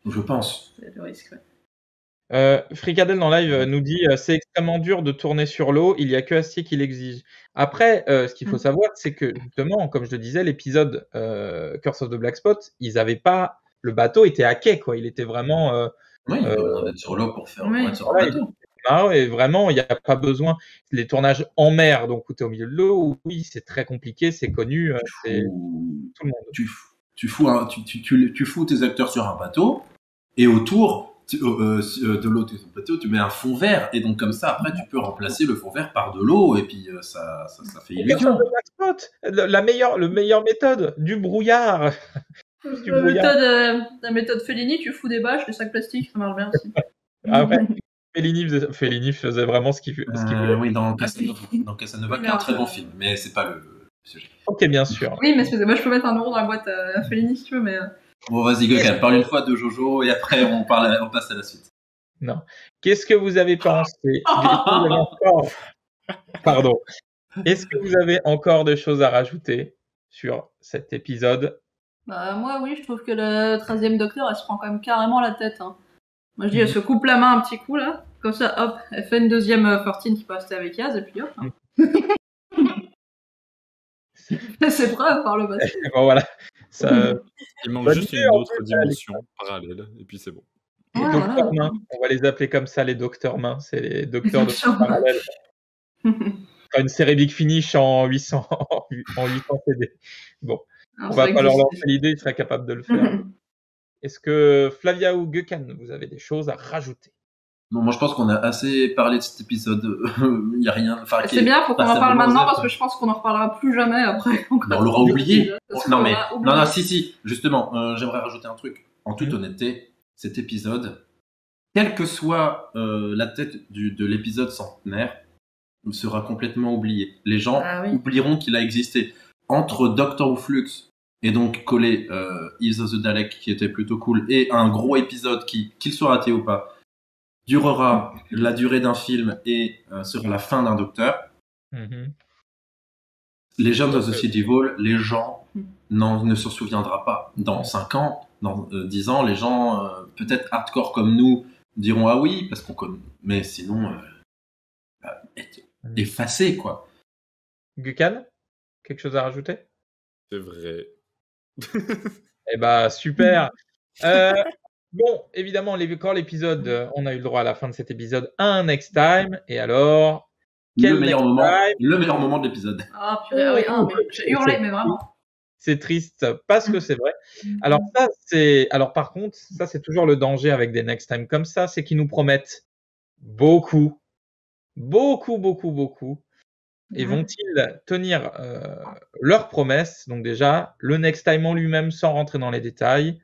Je pense.
C'est le risque. Ouais.
Fricadel dans live nous dit c'est extrêmement dur de tourner sur l'eau, il y a que Astier qui l'exige. Après, ce qu'il faut savoir, c'est que justement, comme je le disais, l'épisode Curse of the Black Spot, ils avaient pas, le bateau était à quai, quoi. Il était vraiment.
Oui, il n'y a pas besoin d'être sur l'eau pour faire
Oui.
être sur un bateau.
Et vraiment, il n'y a pas besoin. Les tournages en mer, donc où tu es au milieu de l'eau, oui, c'est très compliqué, c'est connu, c'est tout le monde.
Tu fous tes acteurs sur un bateau et autour de l'eau de ton bateau, tu mets un fond vert et donc comme ça, après, tu peux remplacer le fond vert par de l'eau et puis ça fait illusion.
La meilleure méthode, du brouillard.
La méthode Fellini, tu fous des bâches, des sacs plastiques, ça marche bien aussi.
Ah ouais. Fellini faisait vraiment ce qu'il voulait.
Oui, dans Casanova, qui est un très bon film, mais c'est pas le sujet.
Ok, bien sûr.
Oui, mais excusez-moi, je peux mettre 1 euro dans la boîte à Fellini si tu veux, mais.
Bon, vas-y, Gökhan, parle une fois de Jojo et après on passe à la suite.
Non. Qu'est-ce que vous avez pensé Pardon. Est-ce que vous avez encore des choses à rajouter sur cet épisode?
Bah, moi, oui, je trouve que le 13e Docteur, elle se prend quand même carrément la tête. Hein. Moi, je dis, elle se coupe la main un petit coup, là. Comme ça, hop, elle fait une deuxième 14 qui peut rester avec Yaz, et puis hop. Hein. C'est preuve par le passé.
Bon, voilà. Ça...
Il manque juste une autre dimension parallèle, et puis c'est bon.
Les docteurs mains, on va les appeler comme ça, les docteurs mains. C'est les docteurs de parallèle. Une série Big Finish en 800 CD. Bon, on va pas leur lancer l'idée, ils seraient capables de le faire. Est-ce que Flavia ou Gökhan, vous avez des choses à rajouter?
Non, moi je pense qu'on a assez parlé de cet épisode. Il n'y a rien.
C'est bien, faut qu'on en parle maintenant parce que je pense qu'on en reparlera plus jamais après.
On l'aura oublié. Non, si. Justement, j'aimerais rajouter un truc. En toute honnêteté, cet épisode, quelle que soit la tête de l'épisode centenaire, sera complètement oublié. Les gens oublieront qu'il a existé. Entre Doctor Who Flux et donc coller Eve of the Dalek, qui était plutôt cool, et un gros épisode qui, qu'il soit raté ou pas, durera la durée d'un film et sera la fin d'un Docteur. Legends of the Sea Devil, les gens ne s'en souviendra pas. Dans 5 ans, dans 10 ans, les gens, peut-être hardcore comme nous, diront ah oui, parce qu'on connaît. Mais sinon, effacé, quoi.
Gökhan, quelque chose à rajouter?
C'est vrai.
Eh bah, super. Bon, évidemment, quand l'épisode, on a eu le droit à la fin de cet épisode à un next time. Et alors,
le meilleur moment de l'épisode.
Ah, purée, mais j'ai hurlé, mais vraiment.
C'est triste parce que c'est vrai. Alors par contre, ça c'est toujours le danger avec des next time comme ça, c'est qu'ils nous promettent beaucoup. Et vont-ils tenir leurs promesses? Donc déjà, le next time en lui-même, sans rentrer dans les détails.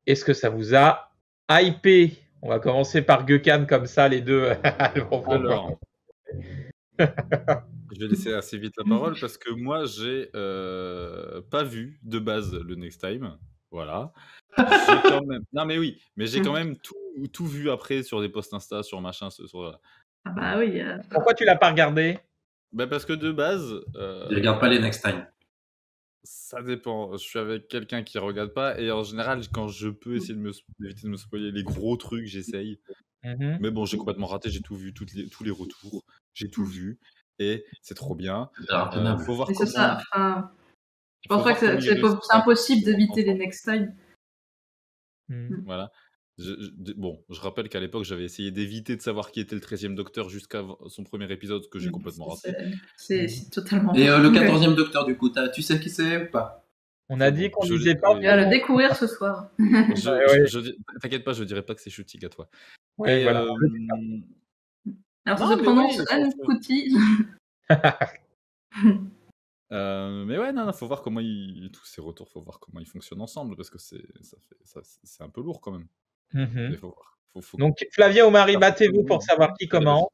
Est-ce que ça vous a hypé? On va commencer par Gökhan, comme ça les deux.
Alors, je vais laisser assez vite la parole parce que moi, j'ai pas vu de base le next time. Voilà. Quand même... Non, mais oui, mais j'ai quand même tout vu après sur des posts Insta, sur machin.
Ah bah oui.
Pourquoi tu l'as pas regardé?
Bah parce que de base.
Je regarde pas les next time.
Ça dépend. Je suis avec quelqu'un qui regarde pas et en général, quand je peux essayer d'éviter de me spoiler les gros trucs, j'essaye. Mais bon, j'ai complètement raté. J'ai tout vu, tous les retours. J'ai tout vu et c'est trop bien. Faut voir comment...
ça. Enfin, je pense pas que c'est impossible d'éviter les next time.
Voilà. Bon, je rappelle qu'à l'époque, j'avais essayé d'éviter de savoir qui était le 13e Docteur jusqu'à son premier épisode que j'ai complètement raté.
C'est totalement...
Et le 14e Docteur, du coup, tu sais qui c'est ou pas?
On a dit qu'on disait pas...
Tu vas le découvrir ce soir.
T'inquiète pas, je dirais pas que c'est Shooting à toi.
Ouais, voilà.
Alors, ça se prononce Anne Couty.
Mais ouais, non, faut voir comment tous ces retours, faut voir comment ils fonctionnent ensemble parce que c'est un peu lourd quand même. Faut voir.
Donc Flavia ou Marie, battez-vous pour savoir qui commence.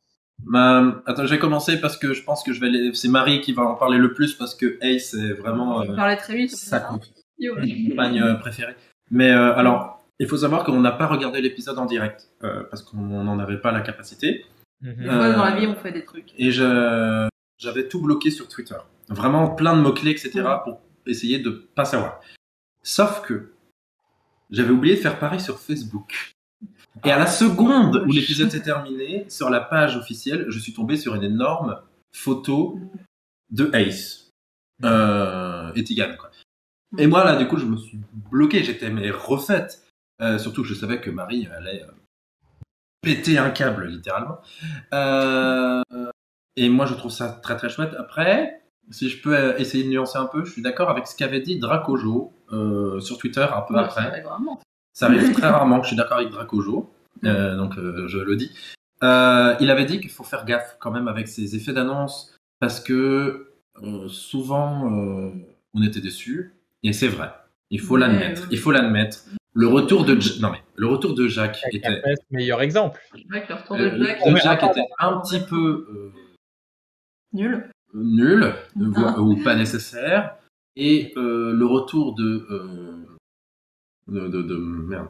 Attends, je vais commencer parce que je pense que c'est Marie qui va en parler le plus parce que Ace c'est vraiment
parlait très vite,
sa compagne préférée. Mais alors, il faut savoir qu'on n'a pas regardé l'épisode en direct parce qu'on n'en avait pas la capacité.
Des fois dans la vie on fait des trucs.
Et j'avais tout bloqué sur Twitter. Vraiment plein de mots-clés, etc. pour essayer de pas savoir. Sauf que j'avais oublié de faire pareil sur Facebook. Et à la seconde où l'épisode s'est terminé, sur la page officielle, je suis tombé sur une énorme photo de Ace et Tegan, quoi. Et moi, là, du coup, je me suis bloqué. J'étais refaite. Surtout que je savais que Marie allait péter un câble, littéralement. Et moi, je trouve ça très, très chouette. Après, si je peux essayer de nuancer un peu, je suis d'accord avec ce qu'avait dit Dracojo sur Twitter un peu après. Ça arrive très rarement que je suis d'accord avec Dracojo. Donc, je le dis. Il avait dit qu'il faut faire gaffe quand même avec ces effets d'annonce parce que souvent, on était déçus. Et c'est vrai. Il faut l'admettre. Il faut l'admettre. Le retour de Jack était
meilleur exemple.
Le retour de Jack
était un petit peu
nul,
ou pas nécessaire. Et le retour de merde.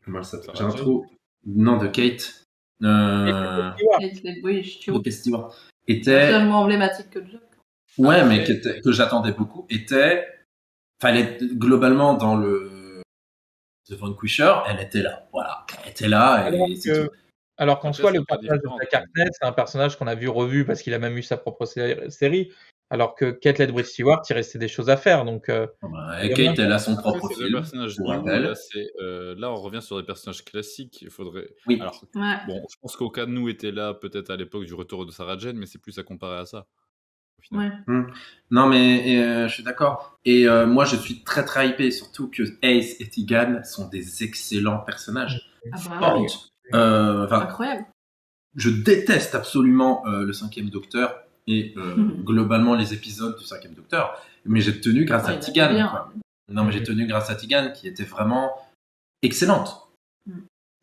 Comment ça s'appelle ? J'ai un trou. Non, de Kate.
Kate
Stewart était
tellement emblématique que Jack.
Ouais, mais que j'attendais beaucoup fallait globalement dans le The Vanquisher, elle était là. Voilà, elle était là.
Alors qu'en soi, le personnage de Jack Harkness, c'est un personnage qu'on a vu revu parce qu'il a même eu sa propre série. Alors que Kate Ledbury Stewart, il restait des choses à faire. Donc,
et Kate, elle a son propre film.
Le personnage là, on revient sur des personnages classiques. Il faudrait.
Oui.
Alors, bon, je pense qu'aucun de nous était là, peut-être à l'époque du retour de Sarah Jane, mais c'est plus à comparer à ça.
Ouais.
Non, mais je suis d'accord. Et moi, je suis très très hypé, surtout que Ace et Tegan sont des excellents personnages.
Incroyable.
Je déteste absolument le 5e Docteur et globalement les épisodes du 5e Docteur, mais j'ai tenu grâce à Tegan. Non, mais j'ai tenu grâce à Tegan qui était vraiment excellente.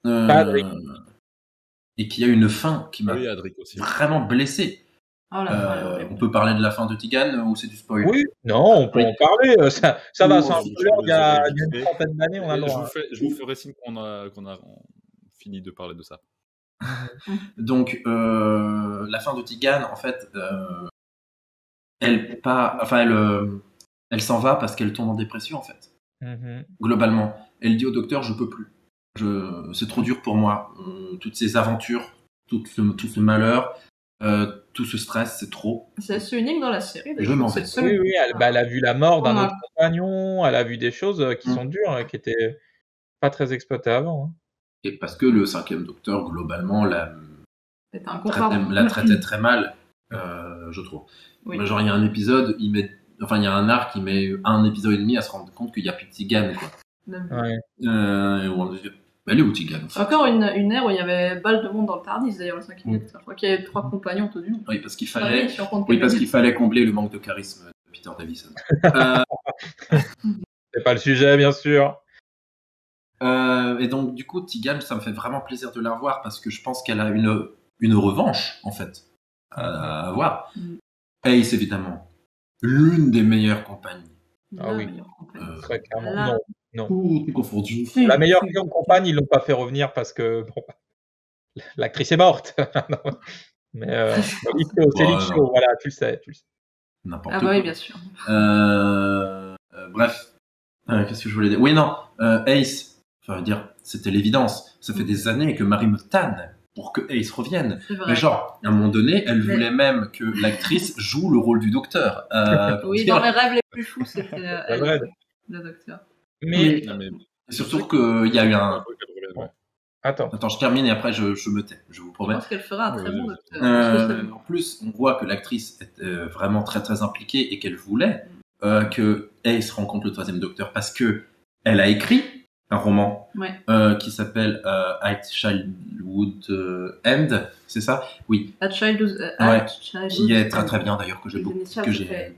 Et qui a une fin qui m'a vraiment blessé. On peut parler de la fin de Tegan ou c'est du spoil?
Oui, non, on peut en parler. Ça va, c'est un spoiler il y a une trentaine d'années, on a le droit.
Je vous ferai signe qu'on a fini de parler de ça.
Donc, la fin de Tegan, en fait, elle s'en va parce qu'elle tombe en dépression, en fait. Globalement. Elle dit au docteur, je peux plus. C'est trop dur pour moi. Toutes ces aventures, tout ce malheur, tout ce stress, c'est trop.
C'est unique dans la série.
Je m'en vais.
Oui, elle a vu la mort d'un autre compagnon, elle a vu des choses qui sont dures, qui étaient pas très exploitées avant. Hein.
Et parce que le 5e Docteur, globalement, la traitait très mal, je trouve.
Oui.
Mais genre, il y a un épisode, il y a un arc, il met 1 épisode et demi à se rendre compte qu'il n'y a plus de Tegan, quoi.
Ouais.
Elle est où Tegan?
Encore une ère où il y avait balle de monde dans le Tardis, d'ailleurs, le 5e Docteur. Je crois qu'il y avait 3 compagnons tout du long.
Oui, parce qu'il fallait combler le manque de charisme de Peter Davison.
C'est pas le sujet, bien sûr.
Et donc, du coup, Tegan, ça me fait vraiment plaisir de la voir parce que je pense qu'elle a une revanche, en fait, à avoir. Ace, évidemment, l'une des meilleures compagnies.
Ah oui, très clairement. Non.
Tout est confondu.
La meilleure compagne, ils l'ont pas fait revenir parce que l'actrice est morte. Mais c'est Licho, voilà, tu le sais.
N'importe
quoi. Oui, bien sûr.
Bref, qu'est-ce que je voulais dire? Oui, non, Ace, c'était l'évidence. Ça fait des années que Marie me tanne pour que Ace revienne. Mais genre, à un moment donné, elle voulait même que l'actrice joue le rôle du docteur.
Oui, dans mes rêves les plus fous, c'était elle, le docteur.
Mais surtout qu'il y a eu un...
Attends,
je termine et après je me tais, je vous promets.
Je pense qu'elle fera un très bon docteur.
En plus, on voit que l'actrice est vraiment très très impliquée et qu'elle voulait que Ace rencontre le 3e docteur parce que elle a écrit un roman qui s'appelle At Childhood End, c'est ça? Oui.
At Childhood
qui est très très bien d'ailleurs, que j'ai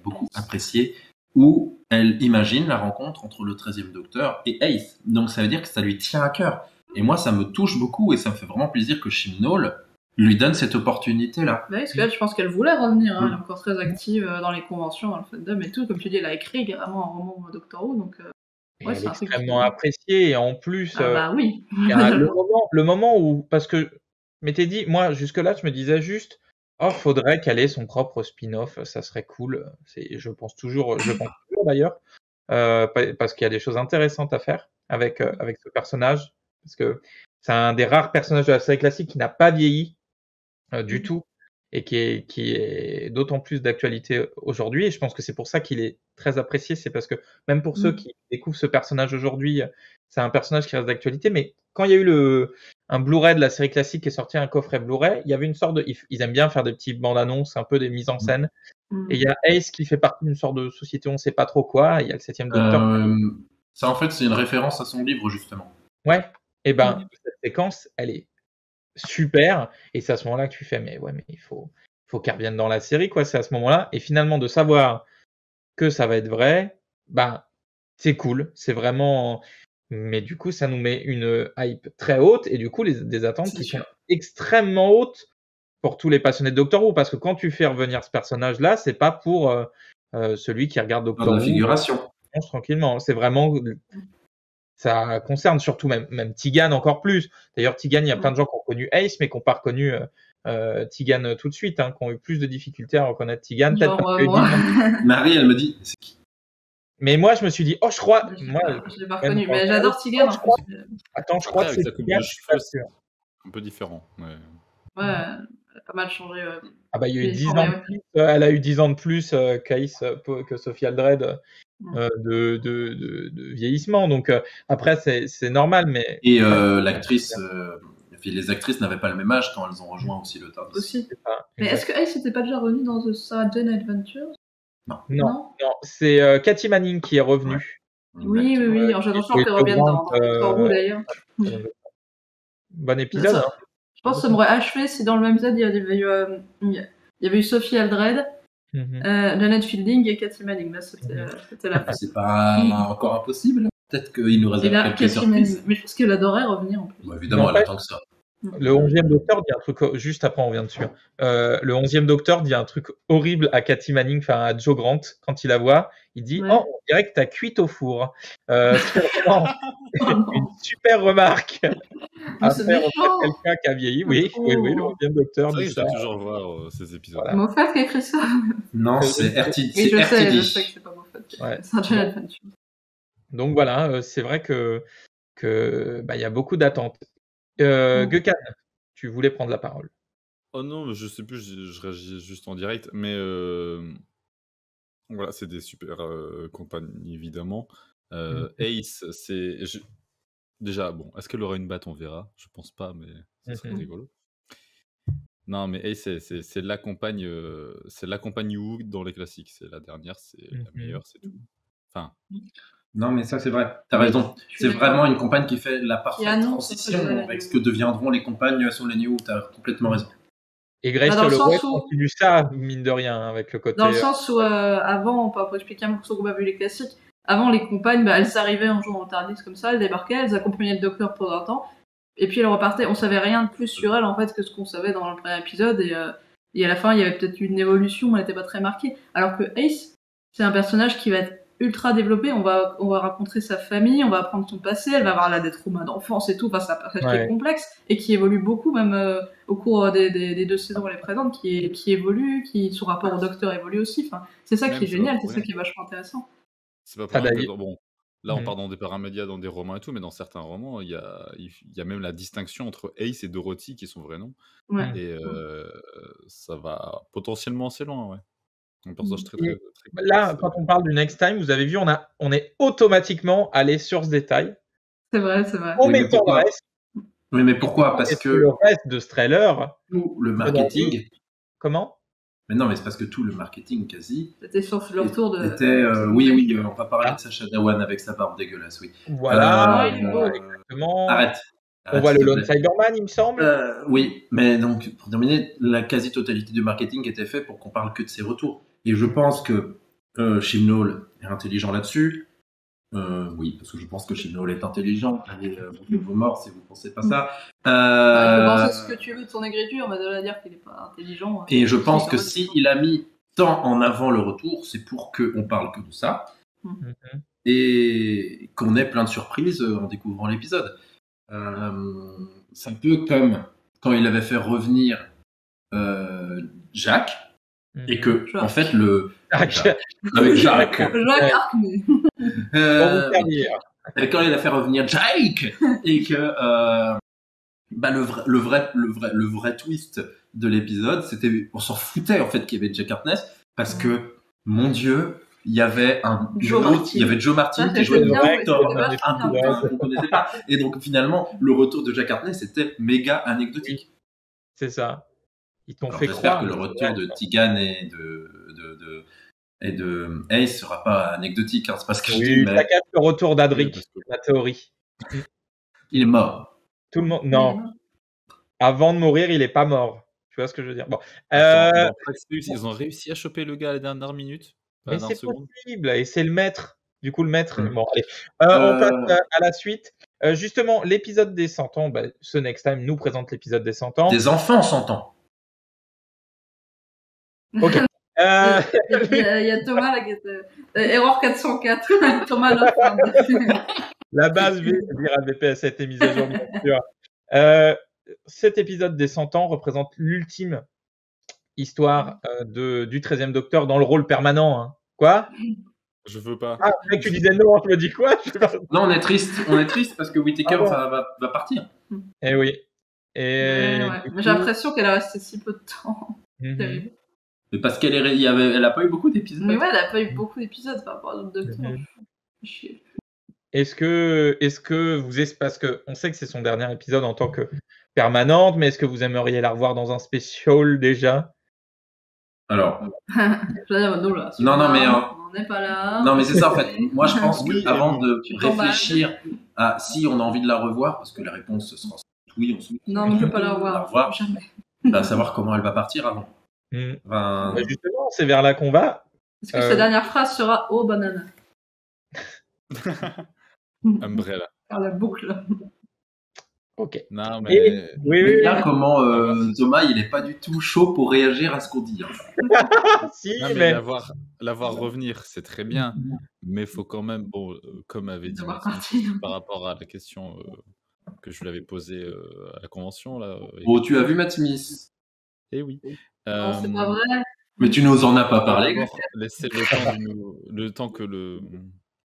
beaucoup apprécié, où elle imagine la rencontre entre le 13e docteur et Ace. Donc ça veut dire que ça lui tient à cœur. Et moi, ça me touche beaucoup et ça me fait vraiment plaisir que Chibnall lui donne cette opportunité-là.
Oui, parce que là, je pense qu'elle voulait revenir. Elle est encore très active dans les conventions, dans le fandom et tout. Comme tu dis, elle a écrit également un roman Doctor Who. Donc,
elle est extrêmement appréciée. Et en plus,
oui.
le moment où... Parce que, m'étais dit, moi, jusque-là, je me disais juste, faudrait qu'elle ait son propre spin-off. Ça serait cool. Je pense toujours d'ailleurs. Parce qu'il y a des choses intéressantes à faire avec ce personnage. parce que c'est un des rares personnages de la série classique qui n'a pas vieilli du tout et qui est d'autant plus d'actualité aujourd'hui. Et je pense que c'est pour ça qu'il est très apprécié. C'est parce que même pour ceux qui découvrent ce personnage aujourd'hui, c'est un personnage qui reste d'actualité. Mais quand il y a eu un Blu-ray de la série classique qui est sorti, un coffret Blu-ray, il y avait une sorte de... Ils aiment bien faire des petites bandes annonces, un peu des mises en scène. Et il y a Ace qui fait partie d'une sorte de société, on ne sait pas trop quoi. Il y a le 7e Docteur.
Ça, en fait, c'est une référence à son livre, justement.
Ouais. Et ben, cette séquence, elle est super. Et c'est à ce moment-là que tu fais, mais il faut qu'elle revienne dans la série, quoi. C'est à ce moment-là. Et finalement, de savoir que ça va être vrai, c'est cool. C'est vraiment. Mais du coup, ça nous met une hype très haute et du coup, des attentes qui sont extrêmement hautes pour tous les passionnés de Doctor Who. Parce que quand tu fais revenir ce personnage-là, c'est pas pour celui qui regarde Doctor Who.
La figuration.
Tranquillement. C'est vraiment. Ça concerne surtout même Tegan encore plus. D'ailleurs, Tegan, il y a plein de gens qui ont connu Ace, mais qui n'ont pas reconnu Tegan tout de suite, qui ont eu plus de difficultés à reconnaître Tegan. Peut-être parce que
Marie, elle me dit, c'est qui?
Mais moi, je me suis dit, je crois.
Je l'ai pas reconnu, mais j'adore Tegan.
Attends, je crois que c'est Tegan.
Un peu différent.
Ouais, elle a pas mal changé.
Il y a eu 10 ans de plus. Elle a eu 10 ans de plus que Sophie Aldred. De vieillissement, donc après c'est normal, mais
et l'actrice les actrices n'avaient pas le même âge quand elles ont rejoint aussi le TARDIS
aussi. Mais est-ce que Ace n'était pas déjà revenu dans The Sarah Jane Adventures?
Non, c'est Katy Manning qui est revenue.
Oui, j'attends toujours qu'elle revienne dans Doctor Who d'ailleurs.
Bon épisode.
Je pense que ça m'aurait achevé si dans le même épisode il y avait eu Sophie Aldred, Janet Fielding et Katy Manning. Là, c'était la fin.
C'est pas encore impossible. Peut-être qu'il nous réserve quelques surprises.
Mais je pense qu'elle adorait revenir en plus.
Évidemment, elle attend que ça.
Le 11e Docteur dit un truc, juste après on vient dessus. Le 11e Docteur dit un truc horrible à Katy Manning, enfin à Joe Grant, quand il la voit. Il dit on dirait que t'as cuit au four. C'est vraiment une super remarque à faire quelqu'un qui a vieilli. Oui, le 11e Docteur dit ça.
Je vais toujours voir ces épisodes.
Voilà. Moffat qui a écrit ça.
Non, c'est RTD.
Oui, je sais que c'est pas Moffat. C'est un Jane Adventure.
Donc voilà, c'est vrai que y a beaucoup d'attentes. Gökhan, tu voulais prendre la parole.
Oh non, mais je sais plus, je réagis juste en direct, mais voilà, c'est des super compagnies évidemment. Ace, c'est déjà bon. Est-ce qu'elle aura une batte? On verra. Je pense pas, mais ça serait rigolo. Non, mais Ace, c'est la compagne, Who dans les classiques. C'est la dernière, c'est la meilleure, c'est tout. Enfin.
Non, mais ça, c'est vrai. T'as raison. C'est vraiment une compagne qui fait la parfaite transition avec ce que deviendront les compagnes sur les New. T'as complètement raison.
Et Grace Holloway continue ça, mine de rien, avec le côté...
Dans le sens où, avant, pour expliquer un peu ce qu'on a vu les classiques, avant, les compagnes, elles arrivaient un jour dans le TARDIS comme ça, elles débarquaient, elles accompagnaient le Docteur pendant un temps, et puis elles repartaient. On savait rien de plus sur elles, en fait, que ce qu'on savait dans le premier épisode, et à la fin, il y avait peut-être une évolution, elle n'était pas très marquée. Alors que Ace, c'est un personnage qui va être ultra développé, on va rencontrer sa famille, on va apprendre son passé, elle va avoir des traumas d'enfance et tout, c'est un personnage qui est complexe et qui évolue beaucoup, même au cours des 2 saisons elle est présente, qui évolue, son rapport au Docteur évolue aussi, c'est ça qui est génial, c'est ça qui est vachement intéressant.
C'est pas pour rien que, bon, là on part dans des paramédias, dans des romans et tout, mais dans certains romans, il y a même la distinction entre Ace et Dorothy qui sont vrais noms, et ça va potentiellement assez loin, ouais. Un personnage très
là, quand on parle du Next Time, vous avez vu, on est automatiquement allé sur ce détail.
C'est vrai.
On met le reste.
Oui, mais pourquoi? Parce que
le reste de ce trailer.
Tout le marketing.
Comment?
Mais non, mais c'est parce que tout le marketing quasi.
C'était sur leur tour de.
Oui, on va parler de Sacha Dhawan avec sa barbe dégueulasse, oui.
Voilà, exactement.
Arrête.
On voit le Lone Cyberman, il me semble.
Oui, mais donc, pour terminer, la quasi-totalité du marketing était fait pour qu'on parle que de ses retours. Et je pense que Chibnall est intelligent là-dessus. Oui, parce que je pense que Chibnall est intelligent. Allez, vous faites vos morts si vous ne pensez pas ça.
Tu peux penser ce que tu veux de son écriture, on va déjà dire qu'il n'est pas intelligent.
Et je pense que s'il a mis tant en avant le retour, c'est pour qu'on parle que de ça. Et qu'on ait plein de surprises en découvrant l'épisode. C'est un peu comme quand il avait fait revenir Jacques et que en fait avec Jacques
Jacques Harkness.
Et quand il a fait revenir Jake, et que le vrai twist de l'épisode, c'était, on s'en foutait en fait qu'il y avait Jack Harkness, parce que, mon Dieu, il y avait Joe Martin qui jouait le Victor, qu'on connaissait pas. Et donc finalement, le retour de Jack Harkness était méga anecdotique.
C'est ça. Ils t'ont
Alors,
fait
j'espère
croire.
que le retour de Tegan et de Ace sera pas anecdotique, hein, c'est pas ce que je dis, mais
Ça cache le retour d'Adric,
Oui, parce que-
la théorie.
il est mort.
Tout le monde. Non, avant de mourir, il est pas mort. Tu vois ce que je veux dire? Bon.
Attends, dans Praxis, ils ont réussi à choper le gars à la dernière minute.
Mais
Pas dans
c'est
la seconde.
possible, et c'est le maître. Du coup, le maître.
Mm.
Bon, allez. On passe à la suite. Justement, l'épisode des 100 ans, ce Next Time nous présente l'épisode des 100 ans.
Des enfants s'entend.
Ok.
Il y a Thomas là qui était. Erreur 404. Thomas là.
La base vira VPS a été mise à jour, bien sûr. Cet épisode des 100 ans représente l'ultime histoire du 13e Docteur dans le rôle permanent. Hein. Quoi?
Je veux pas.
Ah, mec, tu disais non, je me dis quoi?
Non, on est triste parce que Whittaker va partir.
Eh oui. Et
Ouais. Mais j'ai l'impression qu'elle a resté si peu de temps. Terrible.
Mais parce elle a pas eu beaucoup d'épisodes.
Mais ouais, elle a pas eu beaucoup d'épisodes par rapport à d'autres docteurs. Chier.
Est-ce que vous parce que on sait que c'est son dernier épisode en tant que permanente, mais est-ce que vous aimeriez la revoir dans un spécial déjà?
Alors.
Je veux dire, non, là.
Non, mais
on n'est pas là.
Non, mais c'est ça en fait. Moi, je pense
Oui,
qu'avant de
Tu
réfléchir à si on a envie de la revoir, parce que la réponse sera oui, on se
Non, on ne peut pas la revoir. Jamais.
Bah, savoir comment elle va partir avant.
Bah, justement, c'est vers là qu'on va.
Est-ce que sa dernière phrase sera Oh banana?
Umbrella.
Faire la boucle.
Ok.
Non, mais.
Oui.
Bien comment Thomas, il est pas du tout chaud pour réagir à ce qu'on dit.
Si,
Non, mais l'avoir revenir, c'est très bien. Mais il faut quand même, comme avait dit Maxime, par rapport à la question que je lui avais posée à la convention. Là,
Oh, tu as vu Matt Smith?
Eh oui.
Non, c'est pas vrai.
Mais tu nous en as pas parlé.
Laisser le temps que le.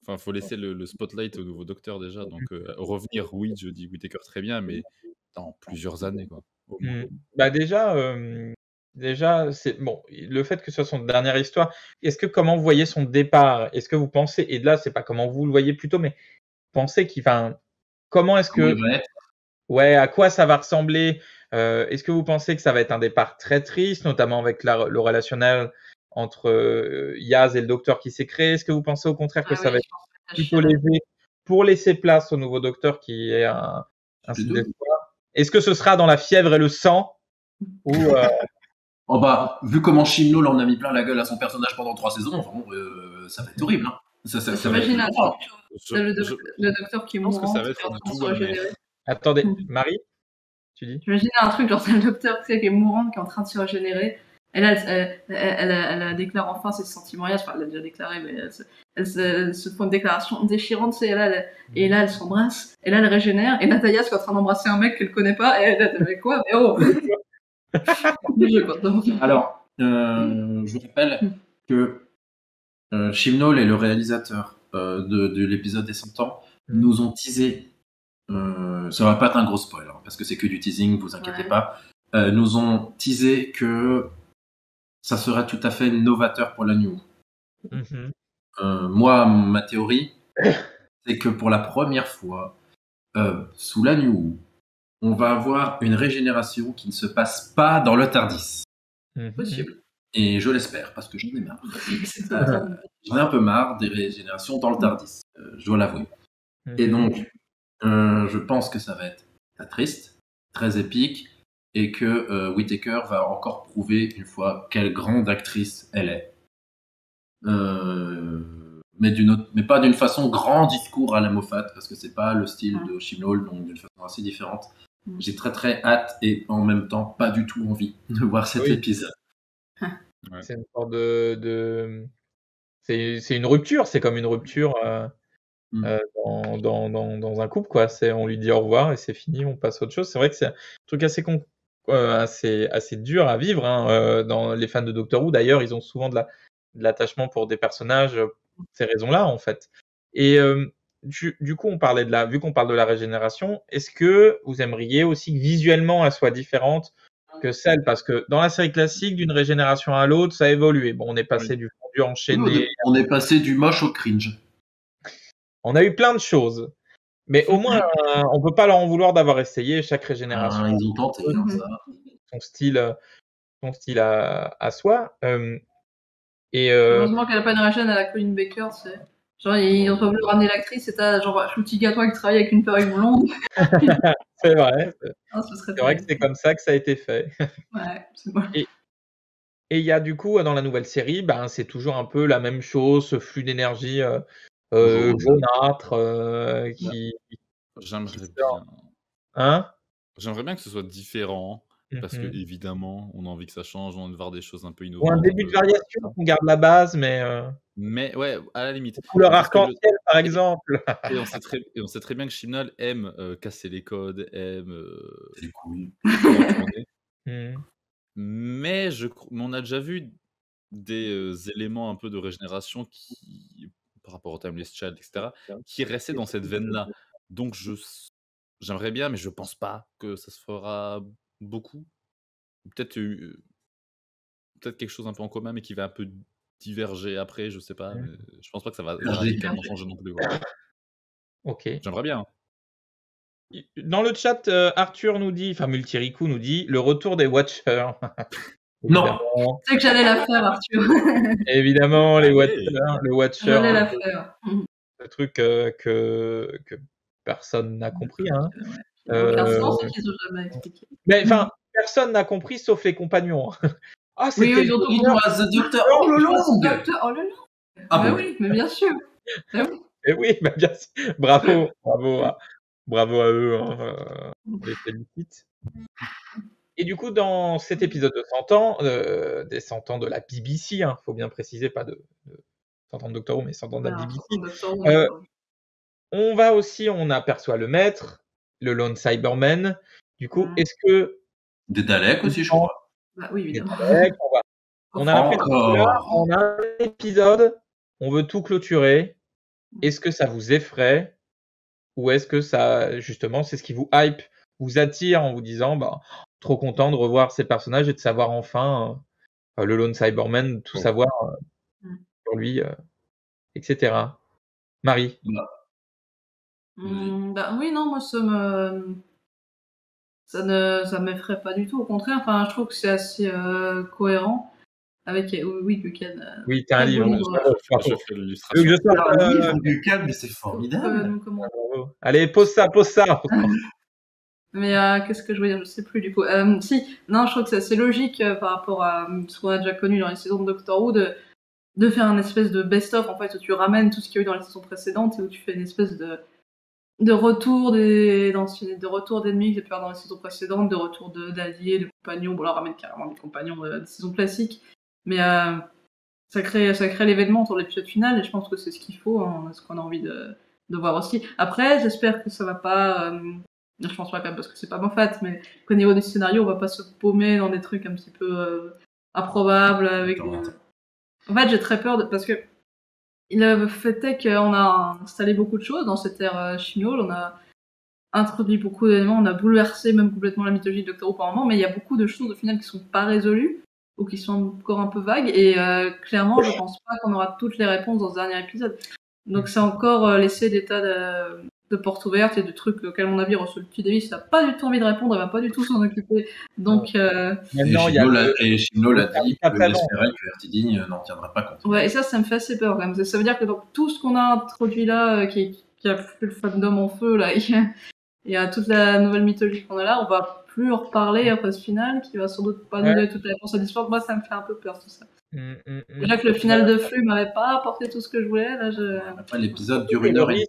Enfin, faut laisser le spotlight au nouveau docteur déjà. Donc, revenir, oui, je dis Whittaker très bien, mais dans plusieurs années, quoi.
Bah déjà, c'est bon. Le fait que ce soit son dernière histoire. Comment vous voyez son départ? Est-ce que vous pensez, et là, c'est pas comment vous le voyez plutôt, mais pensez comment est-ce que, ouais, à quoi ça va ressembler? Est-ce que vous pensez que ça va être un départ très triste, notamment avec le relationnel entre Yaz et le docteur qui s'est créé? Est-ce que vous pensez au contraire que ça va être plutôt léger pour laisser place au nouveau docteur qui est un signe d'espoir? Est-ce que ce sera dans la fièvre et le sang ou
Oh bah, vu comment Chimnall en a mis plein la gueule à son personnage pendant 3 saisons, ça va être horrible. Hein. Ça va être...
le docteur qui mourant.
Je pense que ça va être un tout.
Attendez, Marie, tu dis?
J'imagine un truc genre c'est le docteur qui est mourant, qui est en train de se régénérer. Et là, elle déclare enfin ses sentiments. Enfin, elle l'a déjà déclaré, mais elle se fait une déclaration déchirante. Et là, elle s'embrasse. Et là, elle régénère. Et Natalia est en train d'embrasser un mec qu'elle connaît pas. Et elle avec quoi? Mais oh!
Alors, je rappelle que Chimnall et le réalisateur de l'épisode des 100 ans nous ont teasé. Ça va pas être un gros spoil, hein, parce que c'est que du teasing, vous inquiétez pas. Nous ont teasé que ça serait tout à fait novateur pour la New. Moi, ma théorie, c'est que pour la première fois, sous la New, on va avoir une régénération qui ne se passe pas dans le TARDIS.
Possible.
Et je l'espère, parce que j'en ai marre. J'en ai un peu marre des régénérations dans le TARDIS, je dois l'avouer. Et donc, je pense que ça va être très triste, très épique, et que Whittaker va encore prouver une fois quelle grande actrice elle est. Mais pas d'une façon grand discours à la Moffat, parce que c'est pas le style de Chimnall, donc d'une façon assez différente. J'ai très très hâte et en même temps pas du tout envie de voir cet épisode.
C'est une sorte c'est une rupture, c'est comme une rupture dans un couple, quoi. On lui dit au revoir et c'est fini, on passe à autre chose. C'est vrai que c'est un truc assez dur à vivre dans les fans de Doctor Who. D'ailleurs, ils ont souvent de l'attachement pour des personnages pour ces raisons-là, en fait. Et du coup, vu qu'on parle de la régénération, est-ce que vous aimeriez aussi que visuellement elle soit différente que celle, parce que dans la série classique, d'une régénération à l'autre, ça a évolué. Bon, on est passé du fondu enchaîné,
On est passé du moche au cringe.
on a eu plein de choses. Mais au moins, on peut pas leur en vouloir d'avoir essayé chaque régénération.
Ils ont tenté, ça.
Son style à soi.
Heureusement qu'elle a pas une régène à la Colin Baker, c'est. Genre, ils ont pas voulu ramener l'actrice, et t'as genre Shruti Gatwa qui travaille avec une perruque blonde.
C'est vrai.
Ce serait
C'est vrai que c'est comme ça que ça a été fait.
Ouais, c'est bon.
Et il y a du coup, dans la nouvelle série, ben, c'est toujours un peu la même chose, ce flux d'énergie jaunâtre qui
J'aimerais
sort.
bien.
Hein?
J'aimerais bien que ce soit différent, parce que
Mhm.
évidemment, on a envie que ça change, on a envie de voir des choses un peu
Ou
innovantes.
un début de variation, on garde la base, mais
Mais ouais, à la limite.
couleur
Parce que
arc-en-ciel, par exemple.
Et on sait très bien que Chibnall aime casser les codes, aime
Les couilles.
retourner.
Mhm.
Mais on a déjà vu des éléments un peu de régénération qui, par rapport au Timeless Child, etc., qui restaient dans cette veine-là. Donc j'aimerais bien, mais je pense pas que ça se fera beaucoup. Peut-être quelque chose un peu en commun, mais qui va un peu diverger après, je sais pas. Mais je pense pas que ça va radicalement changer non plus. Voilà.
Ok.
J'aimerais bien.
Dans le chat, Arthur nous dit, enfin Multiriku nous dit, le retour des Watchers.
Non.
Tu sais que j'allais la faire, Arthur.
Évidemment, les
Allez.
Watchers, le Watcher,
J'allais la faire.
le truc que personne n'a compris. Hein.
Ça n'a aucun sens et qu'ils ont jamais expliqué.
Mais enfin, personne n'a compris sauf les compagnons. Ah,
Oui,
c'était
ils ont tout
It
compris.
was the doctor all along.
Oh là là.
Ah
Mais
bon.
oui, mais bien sûr. Mais oui.
Et oui, bah bien sûr. Bravo à eux. Hein. On les félicite. Et du coup, dans cet épisode de 100 ans, des 100 ans de la BBC, hein, faut bien préciser, pas de 100 ans de Doctor Who, mais 100 ans de la BBC. On aperçoit le maître, le Lone Cyberman. Du coup, est-ce que
des Daleks aussi, je crois.
Bah oui, évidemment.
Des Daleks, on a l'impression que là, on a un épisode, on veut tout clôturer. Est-ce que ça vous effraie ou est-ce que ça, justement, c'est ce qui vous hype, vous attire en vous disant, bah, trop content de revoir ces personnages et de savoir enfin le Lone Cyberman, tout savoir sur lui, etc. Marie.
Bah oui, non, moi ça m'effraie pas du tout, au contraire. Enfin, je trouve que c'est assez cohérent avec Buchan.
Oui, t'as un livre.
Je fais l'illustration.
Un livre Buchan, mais c'est formidable.
Allez, pose ça.
Mais qu'est-ce que je veux dire, je sais plus du coup. Si, non, je trouve que c'est assez logique par rapport à ce qu'on a déjà connu dans les saisons de Doctor Who de faire un espèce de best-of en fait où tu ramènes tout ce qu'il y a eu dans les saisons précédentes et où tu fais une espèce de retour de retour d'ennemis que j'ai pu avoir dans les saisons précédentes, de retour d'alliés, de compagnons. Bon, là, on ramène carrément des compagnons des saisons classiques, mais ça crée l'événement autour de l'épisode final et je pense que c'est ce qu'il faut, hein, ce qu'on a envie de voir aussi. Après, j'espère que ça va pas. Je pense pas quand même parce que c'est pas Moffat, mais qu'au niveau du scénario, on va pas se paumer dans des trucs un petit peu improbables avec des... En fait, j'ai très peur parce que le fait est qu'on a installé beaucoup de choses dans cette ère Chibnall, on a introduit beaucoup d'éléments, on a bouleversé même complètement la mythologie de Doctor Who par moment, mais il y a beaucoup de choses au final qui sont pas résolues ou qui sont encore un peu vagues et clairement, je pense pas qu'on aura toutes les réponses dans ce dernier épisode. Donc c'est encore laisser des tas de portes ouvertes et de trucs auxquels, à mon avis, Russell T. Davies n'a pas du tout envie de répondre, il va pas du tout s'en occuper. Donc,
maintenant, il y a
et Chibnall a dit qu'il espérait que RTD n'en tiendrait pas compte.
Ouais, et ça me fait assez peur quand même. Ça veut dire que dans tout ce qu'on a introduit là, qui a fait le fandom en feu, là, et à toute la nouvelle mythologie qu'on a là, on va plus en reparler après ce final, qui va sans doute pas nous donner toute la réponse à l'histoire. Moi, ça me fait un peu peur tout ça. Déjà que le final de Flux m'avait pas apporté tout ce que je voulais. Là,
Après, l'épisode dure une heure et demie.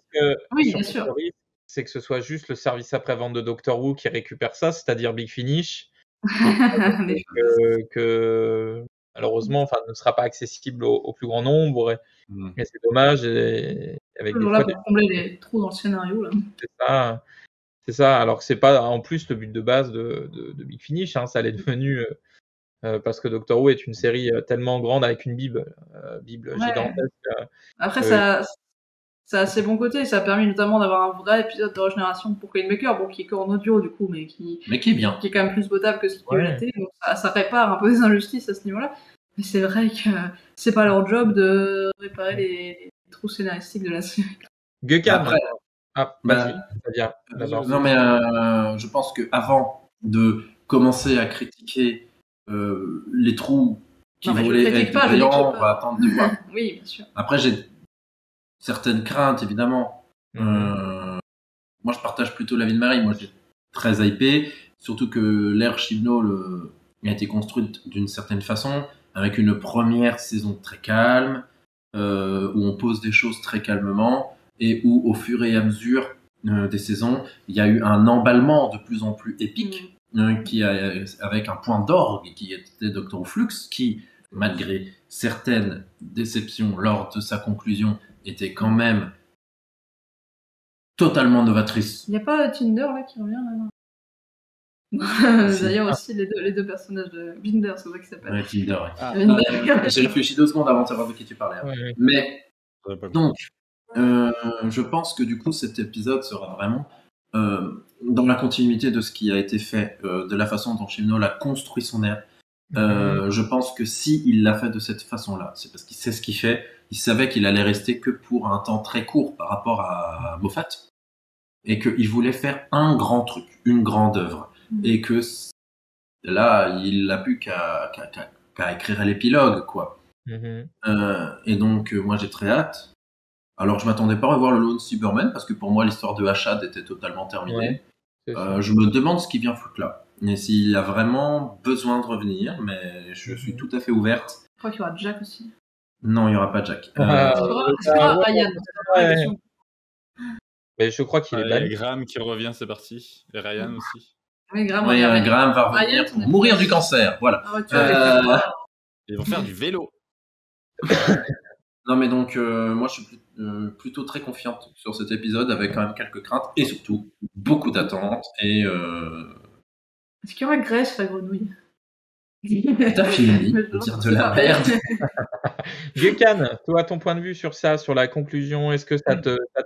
Oui, bien sûr.
Le risque, c'est que ce soit juste le service après-vente de Doctor Who qui récupère ça, c'est-à-dire Big Finish. que malheureusement, enfin, ne sera pas accessible au plus grand nombre. Mais c'est dommage. Et avec
toujours là pour combler les trous dans le scénario. Là.
C'est ça. Alors que c'est pas en plus le but de base de Big Finish. Hein, ça l'est devenu parce que Doctor Who est une série tellement grande avec une bible gigantesque.
Après, ça ça a ses bons côtés. Ça a permis notamment d'avoir un vrai épisode de régénération pour Kane Maker, bon, qui est qu'en audio du coup, mais qui
est bien.
Qui est quand même plus potable que ce qui a été. Donc ça répare un peu des injustices à ce niveau-là. Mais c'est vrai que c'est pas leur job de réparer les trous scénaristiques de la série.
Gucan.
Après,
non
mais je pense que avant de commencer à critiquer les trous qui voulaient être brillants, on va attendre de voir.
Oui, bien sûr.
Après, j'ai certaines craintes, évidemment. Moi, je partage plutôt l'avis de Marie. Moi, j'ai très hypé, surtout que l'ère Chibnall a été construite d'une certaine façon, avec une première saison très calme, où on pose des choses très calmement, et où, au fur et à mesure des saisons, il y a eu un emballement de plus en plus épique, avec un point d'orgue qui était Dr. Flux, qui, malgré certaines déceptions lors de sa conclusion, était quand même totalement novatrice.
Il n'y a pas Tinder là qui revient là. D'ailleurs aussi les deux personnages de Binder, c'est vrai qu'il s'appelle.
Ouais, Tinder. Ouais. J'ai réfléchi 2 secondes avant de savoir de qui tu parlais. Hein. Ouais. Mais donc, je pense que du coup cet épisode sera vraiment dans la continuité de ce qui a été fait, de la façon dont Chibnall a construit son ère. Je pense que si il l'a fait de cette façon-là, c'est parce qu'il sait ce qu'il fait. Il savait qu'il allait rester que pour un temps très court par rapport à Moffat, et qu'il voulait faire un grand truc, une grande œuvre, et que là, il n'a plus qu'à écrire l'épilogue, quoi. Et donc, moi, j'ai très hâte. Alors, je m'attendais pas à revoir le Lone Cyberman, parce que pour moi, l'histoire de Hachad était totalement terminée. Je me demande ce qui vient foutre là. Et s'il a vraiment besoin de revenir, mais je suis tout à fait ouverte.
Je crois qu'il y aura Jack aussi.
Non, il n'y aura pas Jack.
C'est pas Ryan.
Mais je crois qu'il est
banni. Graham qui revient, c'est parti. Et Ryan aussi.
Oui, Graham
va revenir pour mourir du cancer. Voilà.
Ils vont faire du vélo.
Non, mais donc, moi, je suis plutôt très confiante sur cet épisode, avec quand même quelques craintes et surtout beaucoup d'attentes. Et
est-ce qu'il y aura Grace, la grenouille?
T'as fini de dire de la merde.
Gucan, toi, ton point de vue sur ça, sur la conclusion, est-ce que ça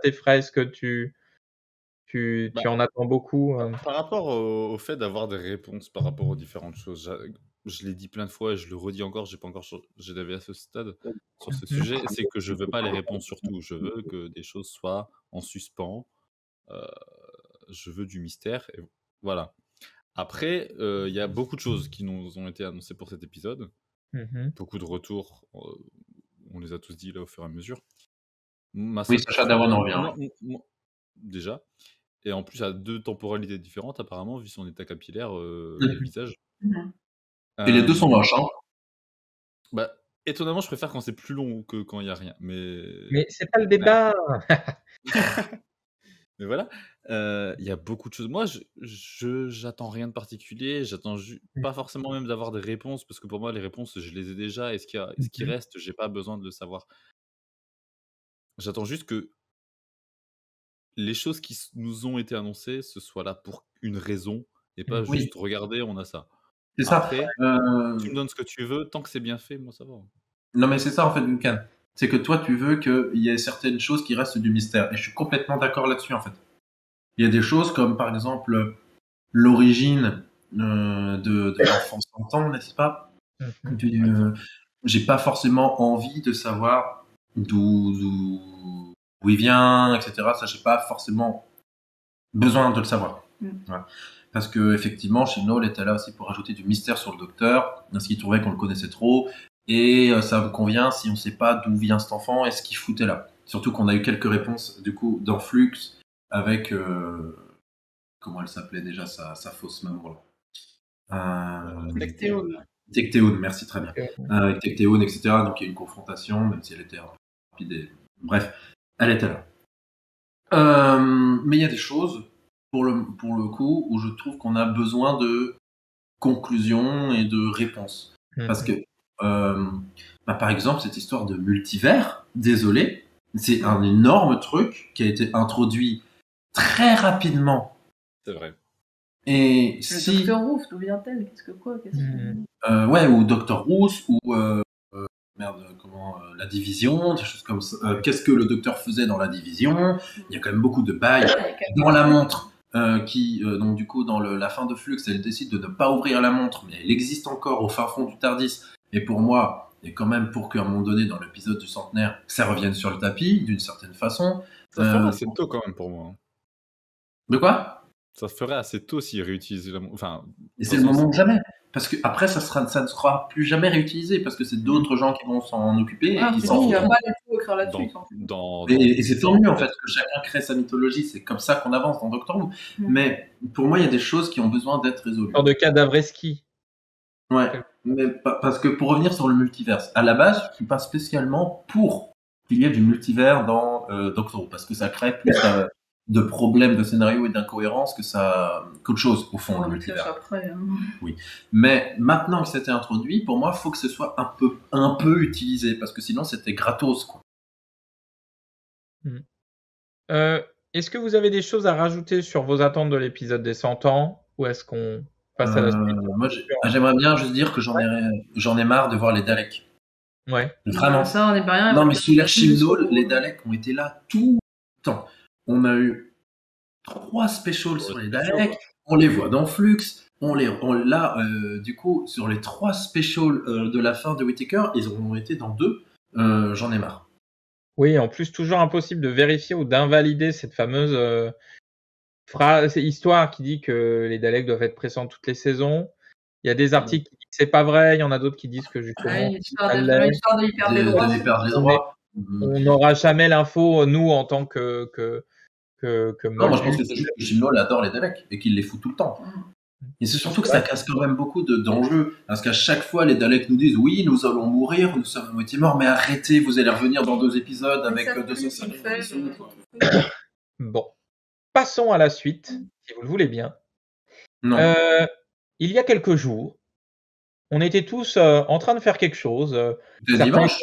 t'effraie? Est-ce que tu en attends beaucoup?
Par rapport au fait d'avoir des réponses par rapport aux différentes choses, je l'ai dit plein de fois et je le redis encore, j'ai pas encore j'ai d'avis à ce stade sur ce sujet, c'est que je veux pas les réponses sur tout. Je veux que des choses soient en suspens. Je veux du mystère. Et voilà. Après, il y a beaucoup de choses qui nous ont été annoncées pour cet épisode. Beaucoup de retours. On les a tous dit là au fur et à mesure.
Oui, Sacha Dhawan en revient.
Déjà. Et en plus, à 2 temporalités différentes, apparemment, vu son état capillaire du visage.
Et les deux sont moches, hein.
Bah, étonnamment, je préfère quand c'est plus long que quand il n'y a rien.
Mais c'est pas le débat.
Mais voilà, il y a beaucoup de choses. Moi, j'attends rien de particulier. J'attends pas forcément même d'avoir des réponses, parce que pour moi, les réponses, je les ai déjà. Et ce qui reste, j'ai pas besoin de le savoir. J'attends juste que les choses qui nous ont été annoncées, ce soit là pour une raison, et pas juste regarder, on a ça.
C'est ça.
Après, tu me donnes ce que tu veux, tant que c'est bien fait, moi ça va.
Non, mais c'est ça en fait, Lucas. C'est que toi, tu veux qu'il y ait certaines choses qui restent du mystère. Et je suis complètement d'accord là-dessus, en fait. Il y a des choses comme, par exemple, l'origine de l'enfant sans temps, n'est-ce pas? J'ai pas forcément envie de savoir d'où il vient, etc. Ça, j'ai pas forcément besoin de le savoir. Voilà. Parce que, effectivement, Chibnall était là aussi pour rajouter du mystère sur le docteur, parce qu'il trouvait qu'on le connaissait trop. Et ça me convient si on ne sait pas d'où vient cet enfant et ce qu'il foutait là. Surtout qu'on a eu quelques réponses du coup dans Flux avec comment elle s'appelait déjà sa fausse maman là. Tecteun, merci très bien. Avec Tecteun, etc. Donc il y a eu une confrontation, même si elle était un peu rapide. Bref, elle était là. Mais il y a des choses pour le coup où je trouve qu'on a besoin de conclusions et de réponses. Parce que par exemple, cette histoire de multivers, désolé, c'est un énorme truc qui a été introduit très rapidement.
C'est vrai.
Et
le Dr. Roos, d'où vient-elle? Qu'est-ce que
ouais, ou Dr. Roos, ou la division, des choses comme ça. Qu'est-ce que le docteur faisait dans la division? Il y a quand même beaucoup de bails dans la montre. Donc du coup, dans la fin de Flux, elle décide de ne pas ouvrir la montre, mais elle existe encore au fin fond du Tardis. Et pour moi, et quand même pour qu'à un moment donné, dans l'épisode du centenaire, ça revienne sur le tapis, d'une certaine façon.
Ça ferait assez tôt quand même pour moi.
De quoi?
Ça ferait assez tôt s'ils réutilisent la montre. Enfin,
et c'est le moment ou jamais. Parce que après, ça ne sera plus jamais réutilisé parce que c'est d'autres gens qui vont s'en occuper.
Ah,
et
il va pas du tout écrire là-dessus.
Et c'est tant mieux en fait que chacun crée sa mythologie. C'est comme ça qu'on avance dans Doctor Who. Mais pour moi, il y a des choses qui ont besoin d'être résolues.
Genre de cadavreski.
Ouais, mais parce que pour revenir sur le multiverse, à la base, je suis pas spécialement pour qu'il y ait du multivers dans Doctor Who parce que ça crée plus de problèmes de scénario et d'incohérence qu'autre chose au fond, le multivers.
Après,
Oui, mais maintenant que c'était introduit, pour moi, il faut que ce soit un peu utilisé parce que sinon c'était gratos, quoi.
Est-ce que vous avez des choses à rajouter sur vos attentes de l'épisode des 100 ans ou est-ce qu'on passe à la suite?
Moi, j'aimerais bien juste dire que j'en ai marre de voir les Daleks.
Ouais.
Vraiment.
Ça, on n'est pas rien.
Non, mais sous l'ère Chibnall, les Daleks ont été là tout le temps. On a eu 3 specials sur les Daleks. On les voit dans Flux. Du coup, sur les 3 specials de la fin de Whittaker, ils ont été dans 2. J'en ai marre.
Oui, en plus, toujours impossible de vérifier ou d'invalider cette fameuse histoire qui dit que les Daleks doivent être présents toutes les saisons. Il y a des articles qui disent que c'est pas vrai, il y en a d'autres qui disent que justement,
l'histoire de lui perdre les droits.
On n'aura jamais l'info, nous, en tant que
non, moi je pense que c'est juste que Chibnall adore les Daleks et qu'il les fout tout le temps. Et c'est surtout que ça casse quand même beaucoup d'enjeux, parce qu'à chaque fois les Daleks nous disent oui, nous allons mourir, nous sommes à moitié morts, mais arrêtez, vous allez revenir dans 2 épisodes avec 250
Bon, passons à la suite, si vous le voulez bien.
Non.
Il y a quelques jours, on était tous en train de faire quelque chose.
C'était dimanche.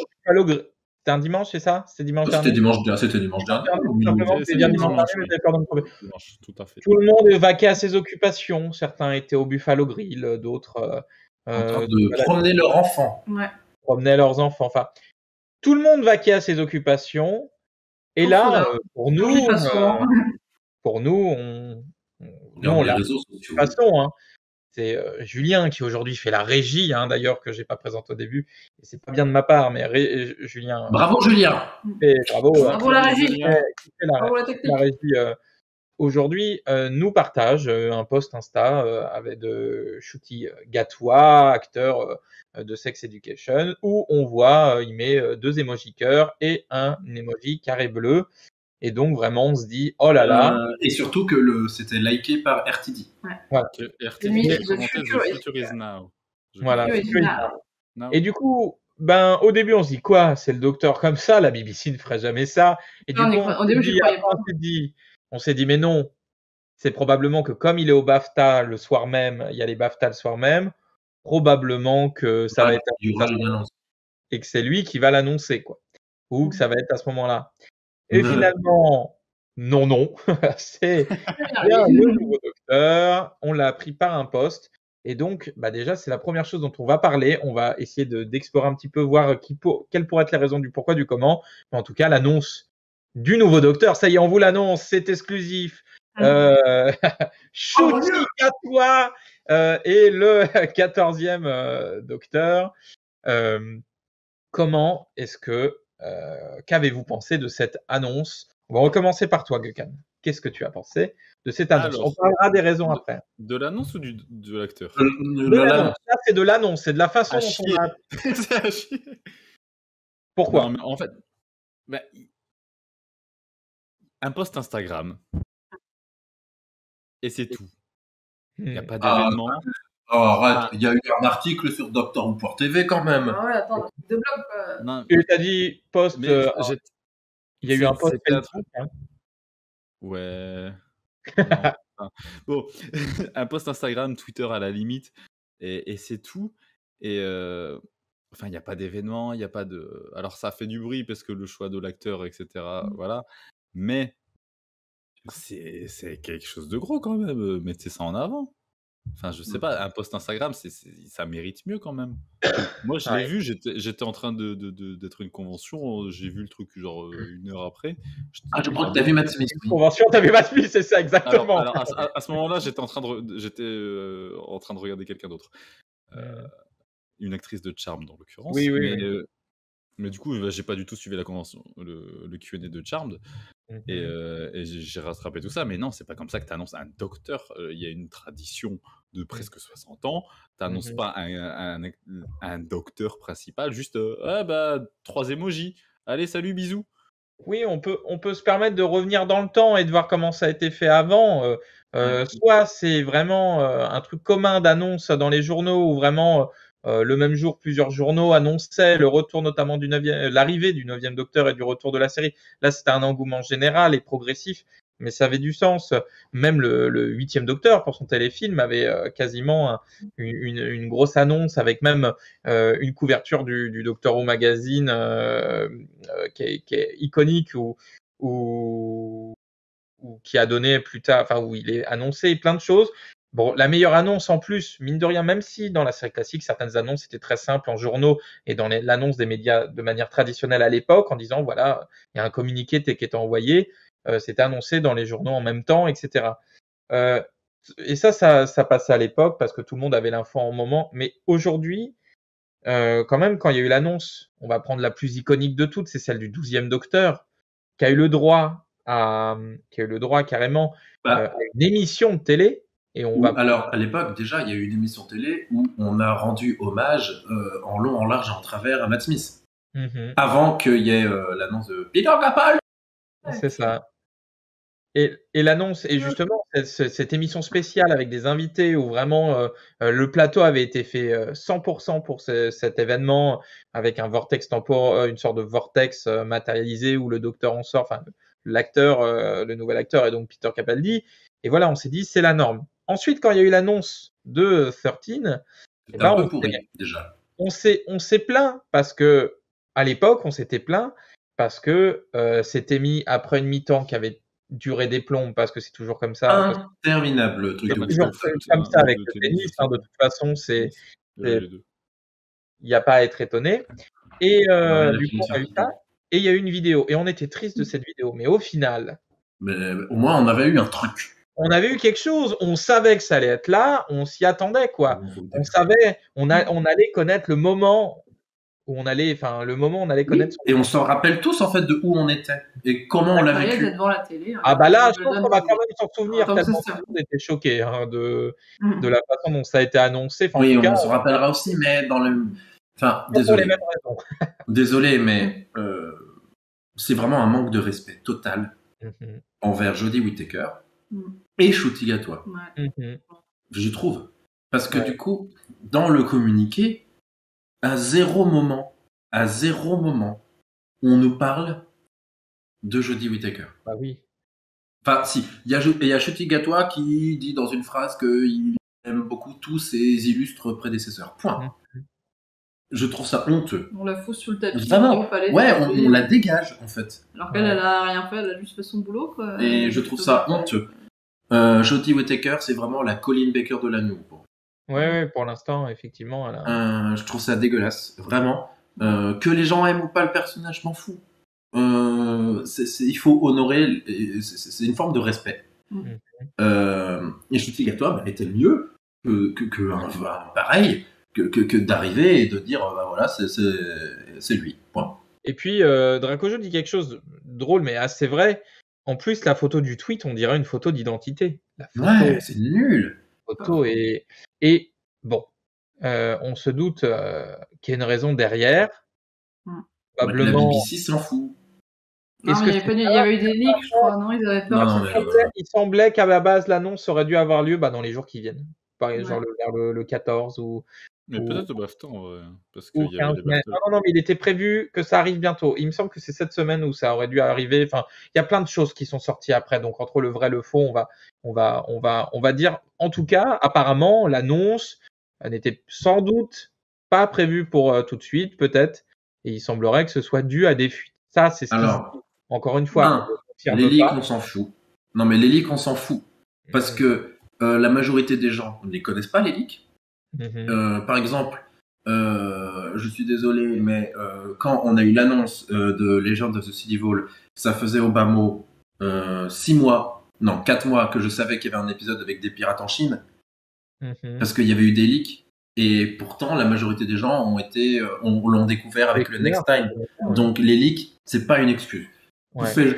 C'était un dimanche, c'est ça? C'était dimanche dernier.
C'était dimanche dernier.
Tout à fait.
Tout le monde vaquait à ses occupations. Certains étaient au Buffalo Grill, d'autres
en train de promener leurs enfants.
Ouais.
Promenaient leurs enfants. Enfin, tout le monde vaquait à ses occupations. Et là, pour nous, on l'a. De toute façon, hein, c'est Julien qui aujourd'hui fait la régie, hein, d'ailleurs que j'ai pas présenté au début. Et c'est pas bien de ma part, mais Julien.
Bravo Julien.
Bravo la régie.
Bravo la technique. La régie aujourd'hui nous partage un post Insta avec de Shruti Gatwa, acteur de Sex Education, où on voit, il met 2 emojis cœur et un emoji carré bleu. Et donc vraiment on se dit oh là là.
Et surtout que c'était liké par RTD.
Ouais.
Voilà.
RTD a commenté The Future is Now.
Voilà. Et du coup, au début on se dit quoi? C'est le docteur comme ça, la BBC ne ferait jamais ça. Et du coup on s'est dit mais non, c'est probablement que comme il est au BAFTA le soir même, il y a les BAFTA le soir même, probablement que ça va être et que c'est lui qui va l'annoncer, quoi. Ou que ça va être à ce moment-là. Et finalement, non, c'est bien le nouveau docteur, on l'a appris par un post. Et donc, déjà, c'est la première chose dont on va parler. On va essayer d'explorer un petit peu, voir quelles pourraient être les raisons du pourquoi, du comment. Mais en tout cas, l'annonce du nouveau docteur, ça y est, on vous l'annonce, c'est exclusif. Shruti Gatwa et le 14e docteur. Comment est-ce que qu'avez-vous pensé de cette annonce? On va recommencer par toi, Gökhan. Qu'est-ce que tu as pensé de cette annonce? On parlera des raisons après.
De l'annonce ou de l'acteur?
Là, c'est de l'annonce, c'est de la façon dont on a...
C'est à chier.
Pourquoi?
Non, mais en fait, un post Instagram. Et c'est tout. Il n'y a pas d'événement.
Arrête, il y a eu un article sur Doctor.tv quand même.
Ah ouais, attends, de blog quoi.
Non.
Tu as dit post. Il y a eu un post Facebook.
Ouais. Bon, un post Instagram, Twitter à la limite, et c'est tout. Et enfin, il n'y a pas d'événement, il n'y a pas de. Alors, ça fait du bruit parce que le choix de l'acteur, etc. Voilà. Mais c'est quelque chose de gros quand même. Mettez ça en avant. Enfin, je sais pas, un post Instagram, ça mérite mieux quand même. Moi, je
Ouais.
l'ai vu, j'étais en train d'être une convention, j'ai vu le truc genre 1 heure après.
Ah, je crois que
Ah
t'as
bon?
vu Matt Smith. Oui.
Convention, t'as vu Matt Smith, c'est ça,
Alors,
exactement.
alors à ce moment-là, j'étais en train de regarder quelqu'un d'autre. Une actrice de Charmed, en l'occurrence.
Oui, oui, oui.
Mais du coup, j'ai pas du tout suivi la convention, le Q&A de Charmed. Et j'ai rattrapé tout ça, mais non, c'est pas comme ça que tu annonces un docteur. Il y a une tradition de presque 60 ans. Tu n'annonces pas un docteur principal, juste 3 emojis. Allez, salut, bisous.
Oui, on peut se permettre de revenir dans le temps et de voir comment ça a été fait avant. Soit c'est vraiment un truc commun d'annonce dans les journaux où vraiment le même jour plusieurs journaux annonçaient le retour notamment l'arrivée du 9e docteur et du retour de la série. Là, c'était un engouement général et progressif, mais ça avait du sens. Même le 8e docteur pour son téléfilm avait quasiment une grosse annonce avec même une couverture du Doctor Who magazine qui est iconique ou qui a donné plus tard, enfin où il est annoncé plein de choses. Bon, la meilleure annonce en plus, mine de rien, même si dans la série classique, certaines annonces étaient très simples en journaux et dans l'annonce des médias de manière traditionnelle à l'époque, en disant voilà, il y a un communiqué qui est envoyé, c'était annoncé dans les journaux en même temps, etc. Et ça passait à l'époque parce que tout le monde avait l'info en moment. Mais aujourd'hui, quand même, quand il y a eu l'annonce, on va prendre la plus iconique de toutes, c'est celle du 12e docteur, qui a eu le droit carrément à une émission de télé. Et
alors, à l'époque, déjà, il y a eu une émission télé où on a rendu hommage en long, en large et en travers à Matt Smith. Avant qu'il y ait l'annonce de Peter Capaldi.
C'est ça. Et l'annonce, et justement, cette émission spéciale avec des invités où vraiment le plateau avait été fait 100% pour cet événement, avec un vortex temporel, une sorte de vortex matérialisé où le docteur en sort, enfin l'acteur, le nouvel acteur est donc Peter Capaldi. Et voilà, on s'est dit c'est la norme. Ensuite, quand il y a eu l'annonce de 13,
c'était un peu pourri déjà.
On s'est plaint parce que à l'époque, on s'était plaint parce que c'était mis après une mi-temps qui avait duré des plombs, parce que c'est toujours comme ça.
Interminable le truc.
C'est toujours comme ça avec le tennis. De toute façon, il n'y a pas à être étonné. Et du coup, on a eu ça. Et il y a eu une vidéo. Et on était triste de cette vidéo. Mais au final,
mais au moins, on avait eu un truc.
On avait eu quelque chose. On savait que ça allait être là. On s'y attendait, quoi. On savait. On allait connaître le moment où on allait, connaître.
Et on s'en rappelle tous en fait de où on était et comment on l'a vécu.
Devant la télé.
Ah bah là, je pense qu'on va quand même s'en souvenir tellement tout le monde était choqué de la façon dont ça a été annoncé.
Enfin, oui, on se rappellera aussi, mais dans le. Enfin, désolé.
Pour les mêmes raisons.
Désolé, mais c'est vraiment un manque de respect total envers Jodie Whittaker et Ncuti Gatwa. Je trouve. Parce que du coup, dans le communiqué, à zéro moment, on nous parle de Jodie Whittaker.
Bah oui.
Enfin, si. Il y a Ncuti Gatwa qui dit dans une phrase qu'il aime beaucoup tous ses illustres prédécesseurs. Point. Je trouve ça honteux.
On la fout sous le tapis.
Vraiment. Ouais, on la dégage, en fait.
Alors qu'elle, elle a rien fait, elle a juste fait son boulot, quoi.
Et je trouve ça honteux. Jodie Whittaker, c'est vraiment la Colin Baker de la New.
Ouais, pour l'instant, effectivement.
Je trouve ça dégueulasse, vraiment. Que les gens aiment ou pas le personnage, je m'en fous. Il faut honorer, c'est une forme de respect. Et Ncuti Gatwa était mieux que pareil, que d'arriver et de dire voilà, c'est lui. Point.
Et puis Dracojo dit quelque chose de drôle mais assez vrai. En plus, la photo du tweet, on dirait une photo d'identité.
Ouais, c'est nul.
Photo et bon, on se doute qu'il y a une raison derrière.
Probablement. La BBC s'en fout.
Non, mais il y avait eu des leaks, je crois, non? Ils avaient peur.
Il semblait qu'à la base, l'annonce aurait dû avoir lieu dans les jours qui viennent. Par exemple, vers le 14 ou.
Mais peut-être au BAFTA en vrai. Parce
qu'il y avait les BAFTA. Non, mais il était prévu que ça arrive bientôt. Il me semble que c'est cette semaine où ça aurait dû arriver. Enfin, il y a plein de choses qui sont sorties après. Donc, entre le vrai et le faux, on va dire. En tout cas, apparemment, l'annonce n'était sans doute pas prévue pour tout de suite, peut-être. Et il semblerait que ce soit dû à des fuites. Ça, c'est ce encore une fois.
Les leaks, on s'en fout. Non, mais les leaks, on s'en fout. Parce que la majorité des gens ne les connaissent pas, les leaks. Par exemple, je suis désolé, mais quand on a eu l'annonce de Legend of the Sea Devil, ça faisait au bas mot 4 mois que je savais qu'il y avait un épisode avec des pirates en Chine, parce qu'il y avait eu des leaks. Et pourtant, la majorité des gens l'ont découvert avec le Next Time. Donc, les leaks, c'est pas une excuse.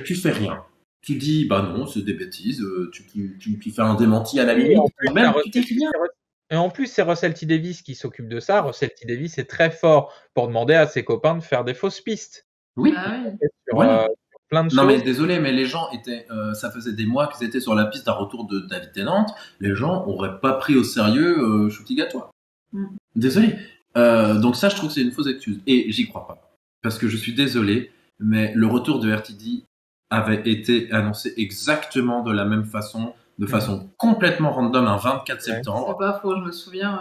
Tu fais rien. Tu dis, bah non, c'est des bêtises. Tu fais un démenti à la limite. Tu dis rien.
Et en plus, c'est Russell T. Davies qui s'occupe de ça. Russell T. Davies est très fort pour demander à ses copains de faire des fausses pistes.
Oui.
Sur plein de choses.
Non, mais désolé, mais les gens étaient. Ça faisait des mois qu'ils étaient sur la piste d'un retour de David Tennant. Les gens n'auraient pas pris au sérieux Shootigatoire. Désolé. Donc ça, je trouve que c'est une fausse excuse. Et j'y crois pas. Parce que je suis désolé, mais le retour de RTD avait été annoncé exactement de la même façon, de façon complètement random, un 24 septembre.
C'est pas faux, je me souviens.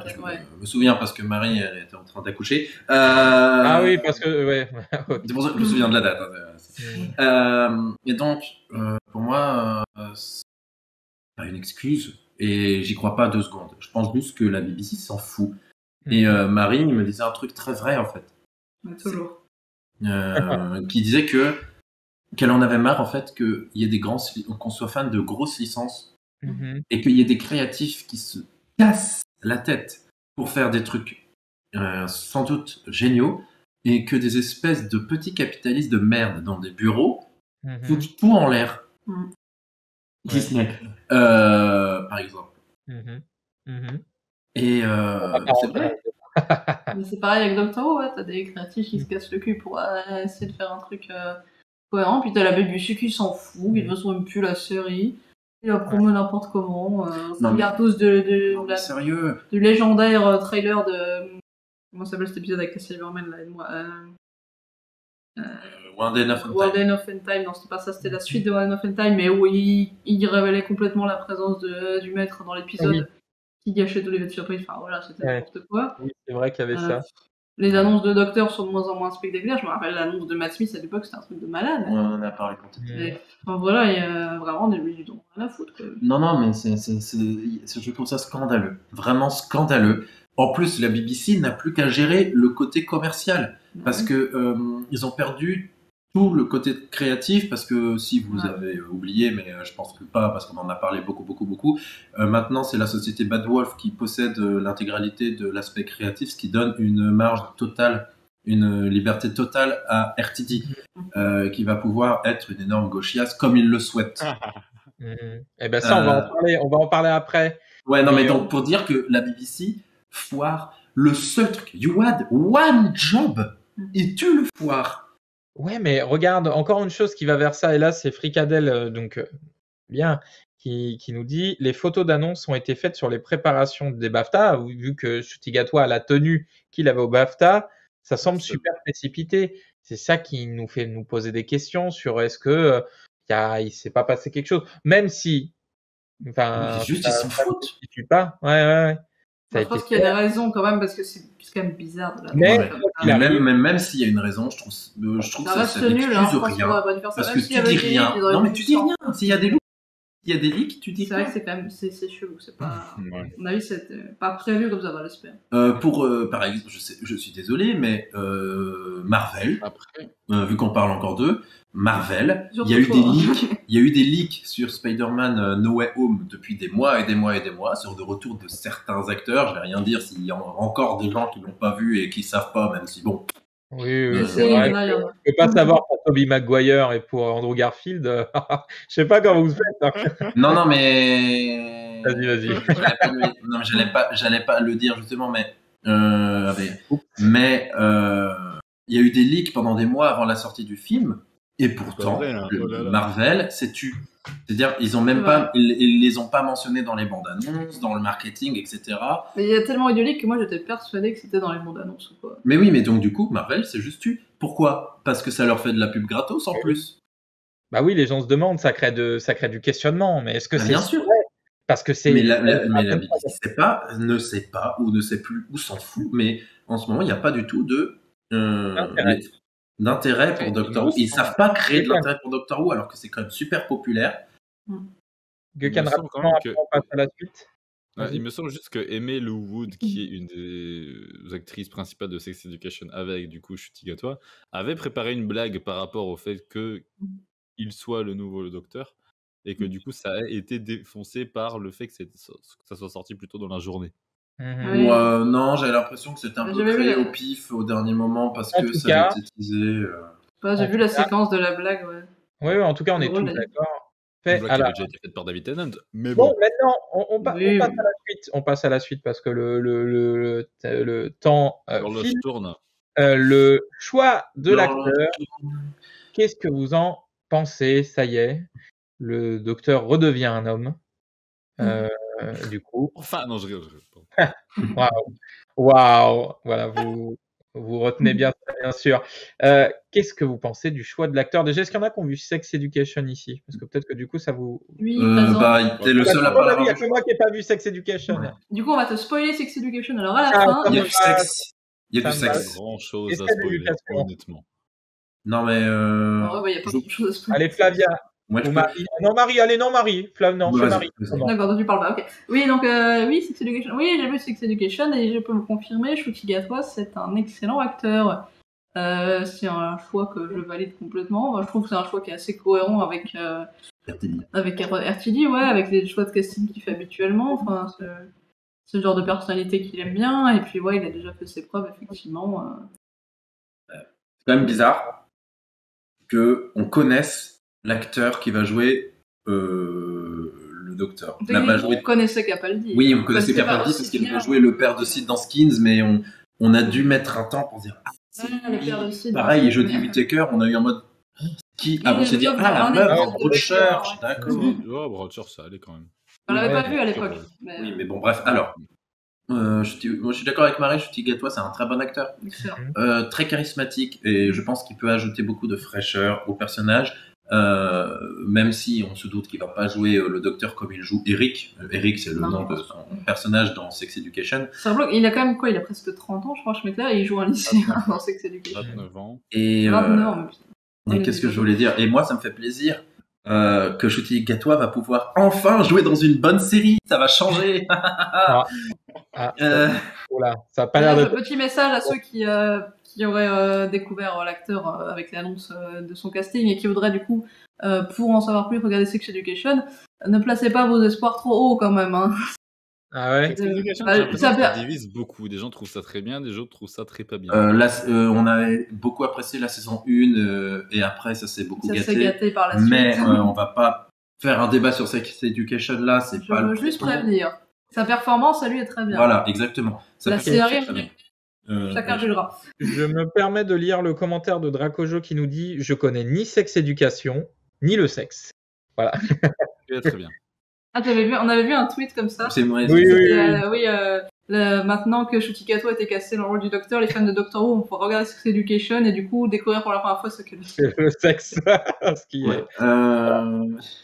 Je me souviens parce que Marie, elle était en train d'accoucher.
Ah oui, parce que... Ouais.
C'est pour ça que je me souviens de la date. Et donc, pour moi, c'est pas une excuse. Et j'y crois pas 2 secondes. Je pense juste que la BBC s'en fout. Et Marie me disait un truc très vrai, en fait.
Toujours.
Qui disait qu'elle en avait marre, en fait, qu'on soit fan de grosses licences et qu'il y ait des créatifs qui se cassent la tête pour faire des trucs sans doute géniaux et que des espèces de petits capitalistes de merde dans des bureaux foutent tout en l'air. Disney, par exemple. Et c'est vrai.
Mais c'est pareil avec Doctor Who, t'as des créatifs qui se cassent le cul pour essayer de faire un truc cohérent, puis t'as la BBC qui s'en fout, il ne veut même plus la série, il la promeut n'importe comment, on regarde tous
sérieux.
du légendaire trailer de... Comment s'appelle cet épisode avec Cassie Silverman là, aide-moi.
One Day Enough
in Time, non c'était pas ça, c'était la suite de One Day Enough in Time, mais où il révélait complètement la présence du maître dans l'épisode, qui gâchait tous les vêtements surprises, enfin voilà, c'était n'importe quoi.
Oui, c'est vrai qu'il y avait ça.
Les annonces de Docteur sont de moins en moins spectaculaires, je me rappelle l'annonce de Matt Smith à l'époque, c'était un truc de malade.
Ouais, on en a parlé quand
enfin voilà, il y a vraiment des du don à la foutre.
Non, mais je trouve ça scandaleux, vraiment scandaleux. En plus, la BBC n'a plus qu'à gérer le côté commercial, parce que ils ont perdu tout le côté créatif, parce que si vous avez oublié, mais je pense que pas, parce qu'on en a parlé beaucoup, maintenant c'est la société Bad Wolf qui possède l'intégralité de l'aspect créatif, ce qui donne une marge totale, une liberté totale à RTD, qui va pouvoir être une énorme gauchiasse comme il le souhaite.
Et ben ça, on va en parler après.
Ouais, non, mais donc pour dire que la BBC foire le seul truc. You had one job et tu le foires.
Ouais, mais regarde, encore une chose qui va vers ça, et là c'est Fricadel, qui nous dit les photos d'annonce ont été faites sur les préparations des BAFTA, vu que Shootigatoire a la tenue qu'il avait au BAFTA, ça semble super précipité. C'est ça qui nous fait nous poser des questions sur est-ce que il s'est pas passé quelque chose, même si,
enfin, juste ils s'en foutent.
Pas, ouais.
Je pense qu'il y a des raisons quand même, parce que c'est quand même bizarre.
Même s'il y a une raison, je trouve
ça reste nul,
rien. Parce que tu dis rien. Non, mais tu dis rien. S'il y a des leaks, tu dis
c'est vrai que c'est quand même c'est chelou. C'est pas. À mon avis, c'est pas prévu comme ça dans l'espère.
Par exemple, je suis désolé, mais Marvel, vu qu'on parle encore d'eux, Marvel, il y a eu des leaks sur Spider-Man No Way Home depuis des mois sur le retour de certains acteurs. Je vais rien dire s'il y a encore des gens qui l'ont pas vu et qui savent pas, même si bon.
Oui, c'est vrai. Je peux pas savoir pour Tobey Maguire et pour Andrew Garfield. Je sais pas comment vous faites. Hein.
Non, mais.
Vas-y.
J'allais pas le dire justement, mais il y a eu des leaks pendant des mois avant la sortie du film. Et pourtant, Marvel s'est tu. C'est-à-dire, ils les ont pas mentionnés dans les bandes annonces, dans le marketing, etc.
Mais il y a tellement eu de leaks que moi j'étais persuadée que c'était dans les bandes annonces ou quoi.
Mais oui, mais donc du coup, Marvel c'est juste tu. Pourquoi ? Parce que ça leur fait de la pub gratos en plus.
Bah oui, les gens se demandent, ça crée du questionnement. Mais est-ce que c'est
bien sûr.
Parce que c'est.
Mais la BBC ne sait pas ou ne sait plus ou s'en fout. Mais en ce moment, il n'y a pas du tout d'intérêt pour Doctor Who. Ils savent pas créer de l'intérêt pour Doctor Who alors que c'est quand même super populaire.
Gucan,
me semble quand
rapidement,
même
après
que.
on passe à la suite.
Ouais,
Vas-y.
il me semble juste que Aimee Lou Wood, qui est une des actrices principales de Sex Education avec du coup Ncuti Gatwa, avait préparé une blague par rapport au fait que il soit le nouveau docteur et que du coup ça a été défoncé par le fait que ça soit sorti plus tôt dans la journée.
Mhm.
Oui.
Non, j'avais l'impression que c'était un peu
J'avais vu
créé
la-
au pif au dernier moment parce
En
que
tout
ça avait
cas,
été teasé.
J'ai
en
vu
tout
la
cas,
séquence de la blague, ouais.
oui, en tout cas, on
C'est
est
drôle,
tous
d'ailleurs.
d'accord.
Une
Fait,
blague qui
alors,
avait déjà été faite par David Tennant, mais
bon,
bon.
maintenant, on
Oui,
passe
oui.
à la suite. On passe à la suite parce que le temps
L'horloge
file.
tourne.
Le choix de
L'horloge
l'acteur, qu'est-ce que vous en pensez? Ça y est, le docteur redevient un homme. Du coup,
Enfin, non, je rigole. Pardon.
waouh, waouh, voilà, vous retenez bien ça, bien sûr. Qu'est-ce que vous pensez du choix de l'acteur? Déjà, est-ce qu'il y en a qui ont vu Sex Education ici? Parce que peut-être que du coup, ça vous.
Oui, présent.
Bah, t'es le seul à
Oh,
pas
bah oui, il n'y
l'avoir
a
vu.
que moi qui n'ai pas vu Sex Education.
Ouais.
Du coup, on va te spoiler Sex Education. Alors, à la
Ah,
fin,
ça
Il y a
me
du
va.
sexe. Il y a
Ça
du
me va.
sexe.
Grand chose
Est-ce
à
qu'il y a de
spoiler,
l'éducation?
honnêtement.
Non, mais.
il n'y a pas
je-
grand-chose à spoiler.
Allez, Flavia
Moi,
ou
je peux.
Marie. Non, Marie, allez, non, Marie. Non, c'est
Vas-y,
Marie.
vas-y.
Non.
D'accord, donc tu parles pas, ok. Oui, donc, oui, Sex Education. Oui, j'ai vu Sex Education et je peux me confirmer, Ncuti Gatwa, c'est un excellent acteur. C'est un choix que je valide complètement. Moi, je trouve que c'est un choix qui est assez cohérent avec RTD, ouais, avec les choix de casting qu'il fait habituellement. Enfin, c'est le genre de personnalité qu'il aime bien. Et puis, ouais, il a déjà fait ses preuves, effectivement.
C'est quand même bizarre qu'on connaisse l'acteur qui va jouer le docteur. On n'a pas joué.
On connaissait Capaldi.
Oui, on connaissait
pas
Capaldi
aussi
parce qu'il
bien.
avait joué le père de Sid dans Skins, mais on a dû mettre un temps pour dire
Le père de Sid.
pareil, Jodie Whittaker, on a eu en mode qui avant de se dire la meuf
Ah,
de Broadchurch, d'accord.
Oh, Broadchurch, ça allait quand même.
On l'avait
Ouais,
pas vu à l'époque.
Oui, mais bon, bref, alors. Moi, je suis d'accord avec Marie, Ncuti Gatwa, c'est un très bon acteur.
Excellent.
Très charismatique, et je pense qu'il peut ajouter beaucoup de fraîcheur au personnage, même si on se doute qu'il va pas jouer le docteur comme il joue Eric. Eric, c'est le
Non,
nom de son personnage dans Sex Education.
C'est un bloc, il a quand même quoi? Il a presque 30 ans, je crois, ce mec-là, et il joue un lycéen dans Sex Education.
29 ans.
Et
29 ans,
mais qu'est-ce que je voulais dire? Et moi, ça me fait plaisir que Ncuti Gatwa va pouvoir enfin jouer dans une bonne série. Ça va changer.
Oula, ça a pas l'air de.
Petit message à ceux qui auraient découvert l'acteur avec l'annonce de son casting et qui voudraient du coup, pour en savoir plus, regarder Sex Education. Ne placez pas vos espoirs trop haut quand même. Hein.
Ah ouais.
Sex Education,
bah,
j'ai l'impression
ça
que ça
peut-
divise beaucoup. Des gens trouvent ça très bien, des autres trouvent ça très pas bien.
On avait beaucoup apprécié la saison 1 et après ça s'est beaucoup
Ça s'est
gâté.
gâté par la suite.
Mais on va pas faire un débat sur Sex Education là, c'est
Je
pas
veux
le
juste
propos.
prévenir. Sa performance, à lui, est très bien.
Voilà, exactement. Ça
La
peut
série,
être très bien.
chacun jugera.
Je me permets de lire le commentaire de Dracojo qui nous dit: je connais ni Sex Education, ni le sexe. Voilà.
Très bien.
Ah, on avait vu un tweet comme ça.
C'est vrai.
Oui,
Maintenant que Ncuti Gatwa a été casté dans le rôle du docteur, les fans de Doctor Who vont pouvoir regarder Sex Education et du coup découvrir pour la première fois ce qu'est le sexe.
Le sexe. Ce qui
Ouais.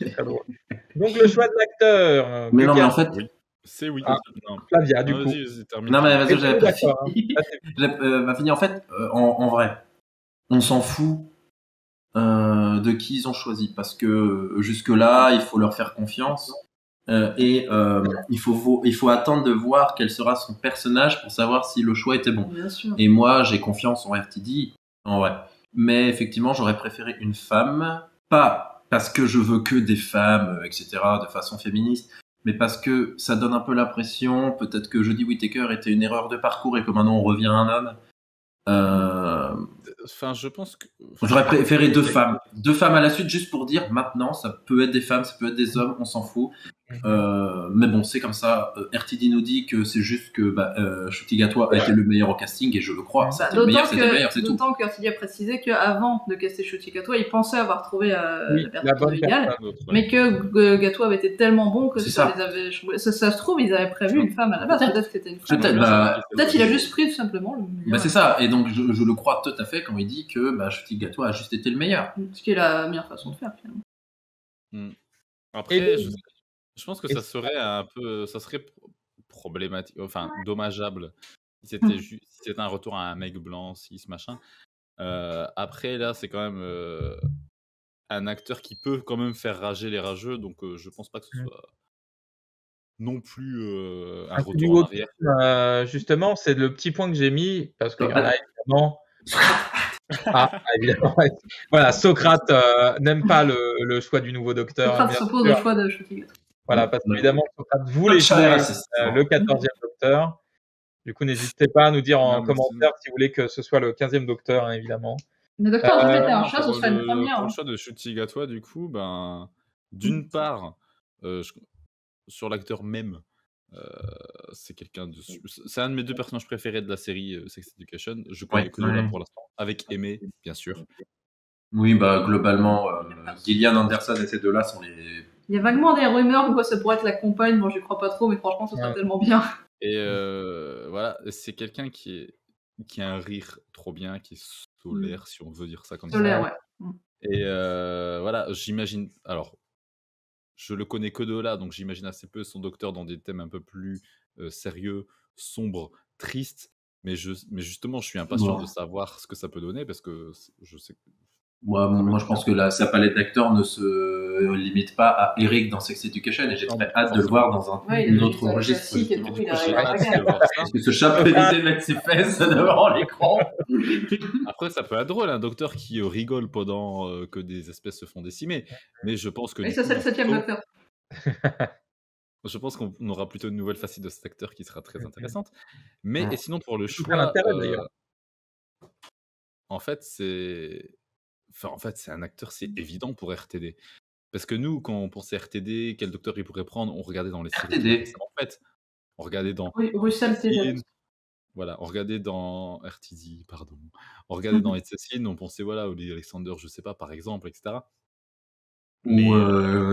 est très drôle. Donc le choix de l'acteur.
Mais non, mais
Gugan.
en fait.
Oui. C'est oui.
Ah.
Non.
Flavia, du
Non,
coup.
vas-y, termine.
Non, mais vas-y,
Et
j'avais
tu es
pas
d'accord, hein.
fini.
Là, c'est-
J'avais fini. En fait, en vrai, on s'en fout de qui ils ont choisi parce que jusque-là, il faut leur faire confiance. Et il faut attendre de voir quel sera son personnage pour savoir si le choix était bon.
Bien sûr.
Et moi, j'ai confiance en RTD, en vrai. Mais effectivement, j'aurais préféré une femme, pas parce que je veux que des femmes, etc., de façon féministe, mais parce que ça donne un peu l'impression, peut-être que Jodie Whittaker était une erreur de parcours et que maintenant on revient à un homme.
Enfin, je pense que.
J'aurais préféré deux femmes à la suite, juste pour dire maintenant, ça peut être des femmes, ça peut être des hommes, on s'en fout. Mais bon, c'est comme ça. RTD nous dit que c'est juste que Ncuti Gatwa a été le meilleur au casting et je le crois. C'était le meilleur, c'est tout.
D'autant que RTD a précisé qu'avant de caster Ncuti Gatwa, il pensait avoir trouvé la
bonne
idéale,
personne.
mais que Gatwa avait été tellement bon que
C'est
ça
ça.
les avait chamboulés. Ça se trouve, ils avaient prévu une femme à la base. Peut-être que c'était une femme.
Peut-être,
Il a juste pris tout simplement le meilleur.
C'est ça. Et donc je le crois tout à fait quand il dit que Ncuti Gatwa a juste été le meilleur.
Ce qui est la meilleure façon de faire finalement.
Après, je pense que ça serait problématique, enfin dommageable si c'était un retour à un mec blanc, cis, machin. Après là, c'est quand même un acteur qui peut quand même faire rager les rageux, donc je pense pas que ce soit non plus un
Un
retour en arrière.
justement, c'est le petit point que j'ai mis, parce qu'il y en a évidemment. Évidemment. Ouais. Voilà, Socrate n'aime pas le choix du nouveau docteur.
Socrate s'oppose au choix de Shutigata.
Voilà, parce qu'évidemment, Socrate voulait jouer le 14e docteur. Du coup, n'hésitez pas à nous dire en commentaire si vous voulez que ce soit le 15e docteur, hein, évidemment.
Le docteur devait être un chat, ce serait une première.
Pour le choix de Shutigata, du coup, d'une part, sur l'acteur même, c'est quelqu'un de. C'est un de mes 2 personnages préférés de la série Sex Education. Je connais que là pour l'instant, avec Aimé, bien sûr.
Oui, globalement, Gillian Anderson et ces deux-là sont les.
Il y a vaguement des rumeurs que ça pourrait être la compagne. Moi, j'y crois pas trop, mais franchement, ça serait tellement bien.
Et voilà, c'est quelqu'un qui a un rire trop bien, qui est solaire, si on veut dire ça comme ça.
Solaire, ouais.
Et voilà, j'imagine. Alors, je le connais que de là, donc j'imagine assez peu son docteur dans des thèmes un peu plus sérieux, sombres, tristes. Mais justement, je suis impatient de savoir ce que ça peut donner, parce que je sais que.
Moi, je pense que sa palette d'acteurs ne se limite pas à Eric dans Sex Education, et j'ai très hâte de le voir dans un autre registre. Parce que ce chat peut éviter de mettre ses fesses devant l'écran.
Après, ça peut être drôle, un docteur qui rigole pendant que des espèces se font décimer. Mais je pense que.
Et ça, c'est le 7e docteur.
Je pense qu'on aura plutôt une nouvelle facette de cet acteur qui sera très intéressante. Mais et sinon, pour le choix.
L'intérêt, d'ailleurs.
En fait, c'est un acteur, c'est évident pour RTD. Parce que nous, quand on pensait RTD, quel docteur il pourrait prendre, on regardait dans les séries.
RTD.
En fait, on regardait dans.
Oui, Russell T.
Voilà, on regardait dans RTD, pardon. On regardait dans Assassin, on pensait, voilà, Holly Alexander, je sais pas, par exemple, etc.
Ou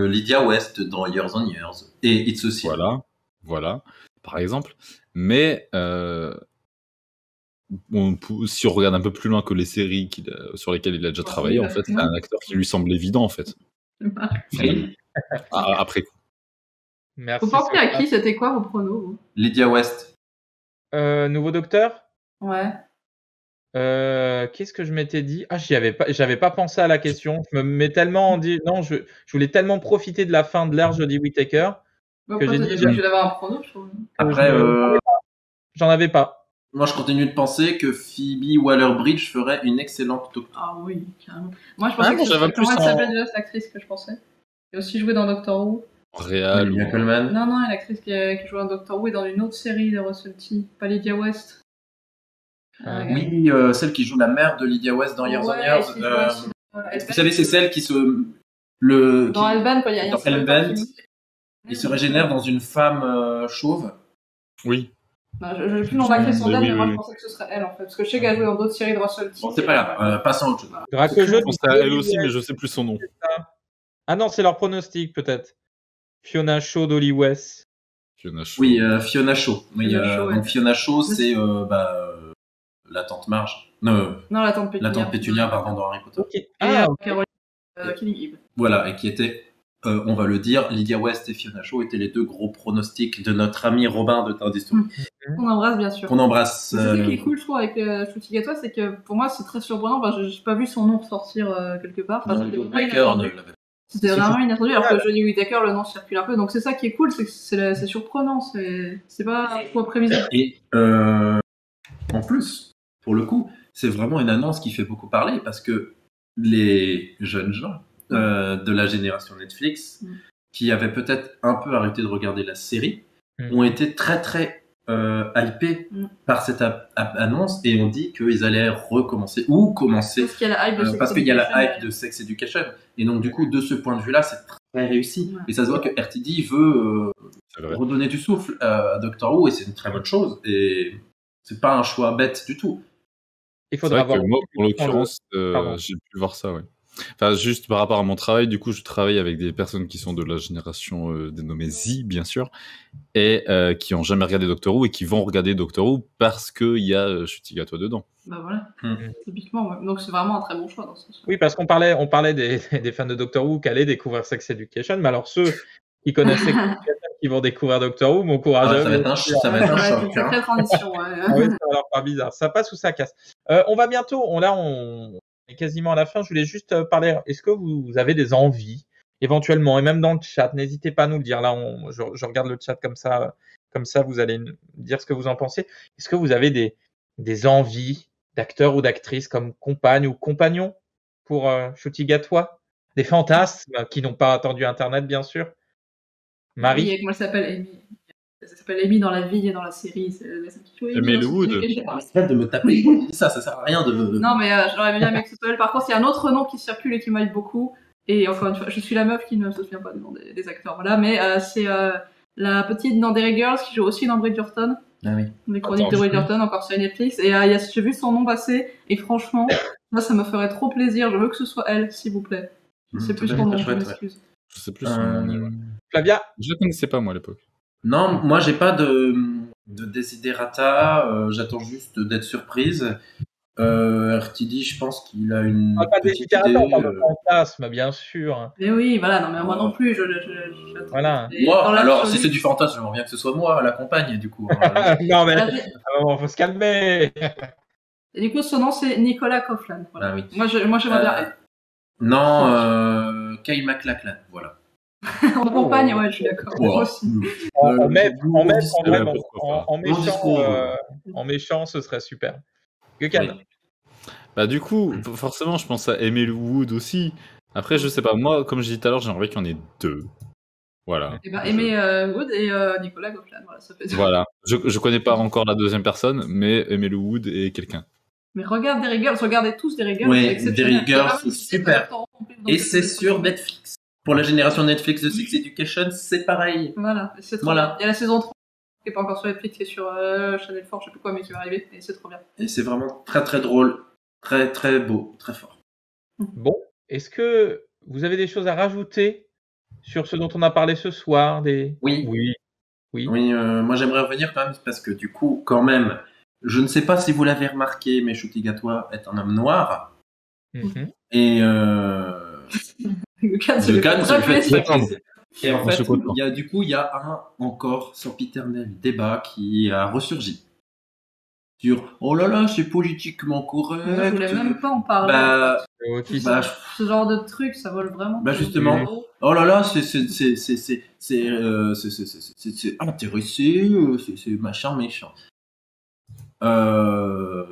Lydia West dans Years on Years. Et It's a Sin.
Voilà, par exemple. Mais si on regarde un peu plus loin que les séries sur lesquelles il a déjà travaillé, en fait, c'est un acteur qui lui semble évident, en fait. Après coup.
Merci. Vous pensez à qui? C'était quoi vos pronos?
Lydia West.
Nouveau docteur?
Ouais.
Qu'est-ce que je m'étais dit? J'avais pas pensé à la question. Je me mets tellement non, je voulais tellement profiter de la fin de l'ère Jodie Whittaker que j'ai dit.
Je vais avoir un prono, je trouve.
Après,
j'en avais pas.
Moi, je continue de penser que Phoebe Waller-Bridge ferait une excellente docteur.
Ah oui, carrément. Moi, je pensais que c'était comment elle s'appelle déjà, cette actrice que je pensais. Elle a aussi joué dans Doctor Who.
Réal.
Olivia Colman.
Non, l'actrice qui joue dans Doctor Who est dans une autre série de Russell T. Pas Lydia West.
Oui, celle qui joue la mère de Lydia West dans Years on Years. Vous savez, c'est celle qui
dans Hellbent, quand il y a
dans Hellbent, il se régénère dans une femme chauve.
Oui.
Je n'ai plus le nom d'actrice en tête, mais moi je pensais que ce serait elle en fait. Parce que je sais qu'elle a joué dans d'autres séries de Russell T.
Bon, c'est pas grave, passons à autre chose.
Je pense à elle aussi, mais je sais plus son nom.
Ah non, c'est leur pronostic peut-être. Fiona Shaw d'Holly West.
Oui, Fiona Shaw. Oui, donc Fiona Shaw, c'est la tante Marge. Non,
la tante Pétunia.
La tante Pétunia, pardon, dans Harry Potter.
Okay.
Caroline Killing.
Voilà, et qui était, on va le dire, Lydia West et Fiona Shaw étaient les 2 gros pronostics de notre ami Robin de Tardiston.
Qu'on embrasse, bien sûr.
Qu'on embrasse.
C'est ce qui est cool, je trouve, avec Shutigata, c'est que pour moi, c'est très surprenant. Enfin, j'ai pas vu son nom ressortir quelque part. C'était vraiment inattendu, alors que Jodie Whittaker, le nom circule un peu. Donc c'est ça qui est cool, c'est que c'est surprenant. C'est pas trop prévisible.
Et en plus, pour le coup, c'est vraiment une annonce qui fait beaucoup parler parce que les jeunes gens de la génération Netflix qui avaient peut-être un peu arrêté de regarder la série ont été très très hypés par cette annonce et ont dit qu'ils allaient recommencer ou commencer parce qu'il y a la hype de Sex Education et donc du coup de ce point de vue là c'est très réussi et ça se voit que RTD veut redonner du souffle à Doctor Who et c'est une très bonne chose et c'est pas un choix bête du tout.
Il faudra voir.
Moi, pour l'occurrence, j'ai pu voir ça, ouais. Enfin, juste par rapport à mon travail, du coup, je travaille avec des personnes qui sont de la génération dénommée Z, bien sûr, et qui n'ont jamais regardé Doctor Who et qui vont regarder Doctor Who parce qu'il y a Shutigata dedans.
Bah voilà, typiquement. Ouais. Donc c'est vraiment un très bon choix dans ce sens.
Oui, parce qu'on parlait des fans de Doctor Who qui allaient découvrir Sex Education, mais alors ceux qui connaissent Sex Education qui vont découvrir Doctor Who, mon courage.
Ça va être un choc.
C'est très transition.
Oui, ça va leur faire bizarre. Ça passe ou ça casse. On va bientôt. On est quasiment à la fin. Je voulais juste parler. Est-ce que vous avez des envies, éventuellement, et même dans le chat, n'hésitez pas à nous le dire. Là, je regarde le chat comme ça, vous allez me dire ce que vous en pensez. Est-ce que vous avez des envies d'acteurs ou d'actrices comme compagne ou compagnon pour Ncuti Gatwa? Des fantasmes qui n'ont pas attendu Internet, bien sûr. Marie?
Oui, comment elle s'appelle, Amy. Elle s'appelle Amy dans la vie et dans la série.
Amy Wood.
Arrête de me taper. Ça sert à rien de.
Non, mais j'aurais bien aimé que ce soit elle. Par contre, il y a un autre nom qui circule et qui m'aide beaucoup. Et encore une fois, je suis la meuf qui ne se souvient pas du nom des acteurs. Voilà, mais c'est la petite dans Derry Girls qui joue aussi dans Bridgerton.
Ah oui.
Les chroniques de Bridgerton, encore sur Netflix. Et j'ai vu son nom passer. Et franchement, moi, ça me ferait trop plaisir. Je veux que ce soit elle, s'il vous plaît. C'est plus son nom, je m'excuse.
Je sais plus son nom.
Flavia?
Je la connaissais pas, moi, à l'époque.
Non, moi j'ai pas de desiderata, j'attends juste d'être surprise. RTD, je pense qu'il a une
On parle pas
petite
desiderata,
idée.
on parle de fantasme, bien sûr.
Mais oui, voilà, non, mais moi non plus,
Voilà.
Moi, alors, si c'est du fantasme, j'aimerais bien que ce soit moi, la compagne, du coup.
Non, mais faut se calmer.
Et du coup, son nom, c'est Nicolas Coughlan. Voilà.
Ah oui.
Moi, j'aimerais bien elle.
Non, Kay MacLachlan, voilà.
En compagne, ouais, je suis d'accord. Moi aussi.
En méchant, ce serait super. Gökhan?
Oui.
Bah du coup, forcément, je pense à Amy Wood aussi. Après, je sais pas, moi, comme j'ai dit tout à l'heure, j'aimerais qu'il y en ait deux. Voilà.
Et ben, Amy Wood et Nicolas Coughlan, voilà, ça fait deux.
Voilà. Je connais pas encore la deuxième personne, mais Amy Wood et quelqu'un.
Mais regarde Derry Girls, regardez tous Derry Girls.
Ouais, Derry Girls, c'est super. Et c'est sur Netflix. Pour la génération Netflix de Sex Education, c'est pareil.
Voilà, c'est trop
Voilà.
bien. Il y a la saison 3 qui est pas encore sur Netflix, qui est sur Channel 4, je sais plus quoi, mais qui va arriver, et c'est trop bien.
Et c'est vraiment très très drôle, très très beau, très fort.
Bon, est-ce que vous avez des choses à rajouter sur ce dont on a parlé ce soir?
Oui.
Oui.
Moi j'aimerais revenir quand même, parce que du coup, quand même, je ne sais pas si vous l'avez remarqué, mais Ncuti Gatwa est un homme noir.
Mm-hmm.
Et
Gökhan,
et en fait, il y a un encore sempiternel débat qui a ressurgi sur oh là là, c'est politiquement correct.
Je voulais même pas en parler.
Ce
genre de truc, ça vole vraiment.
Bah justement, oh là là, c'est intéressé, c'est machin méchant. Ça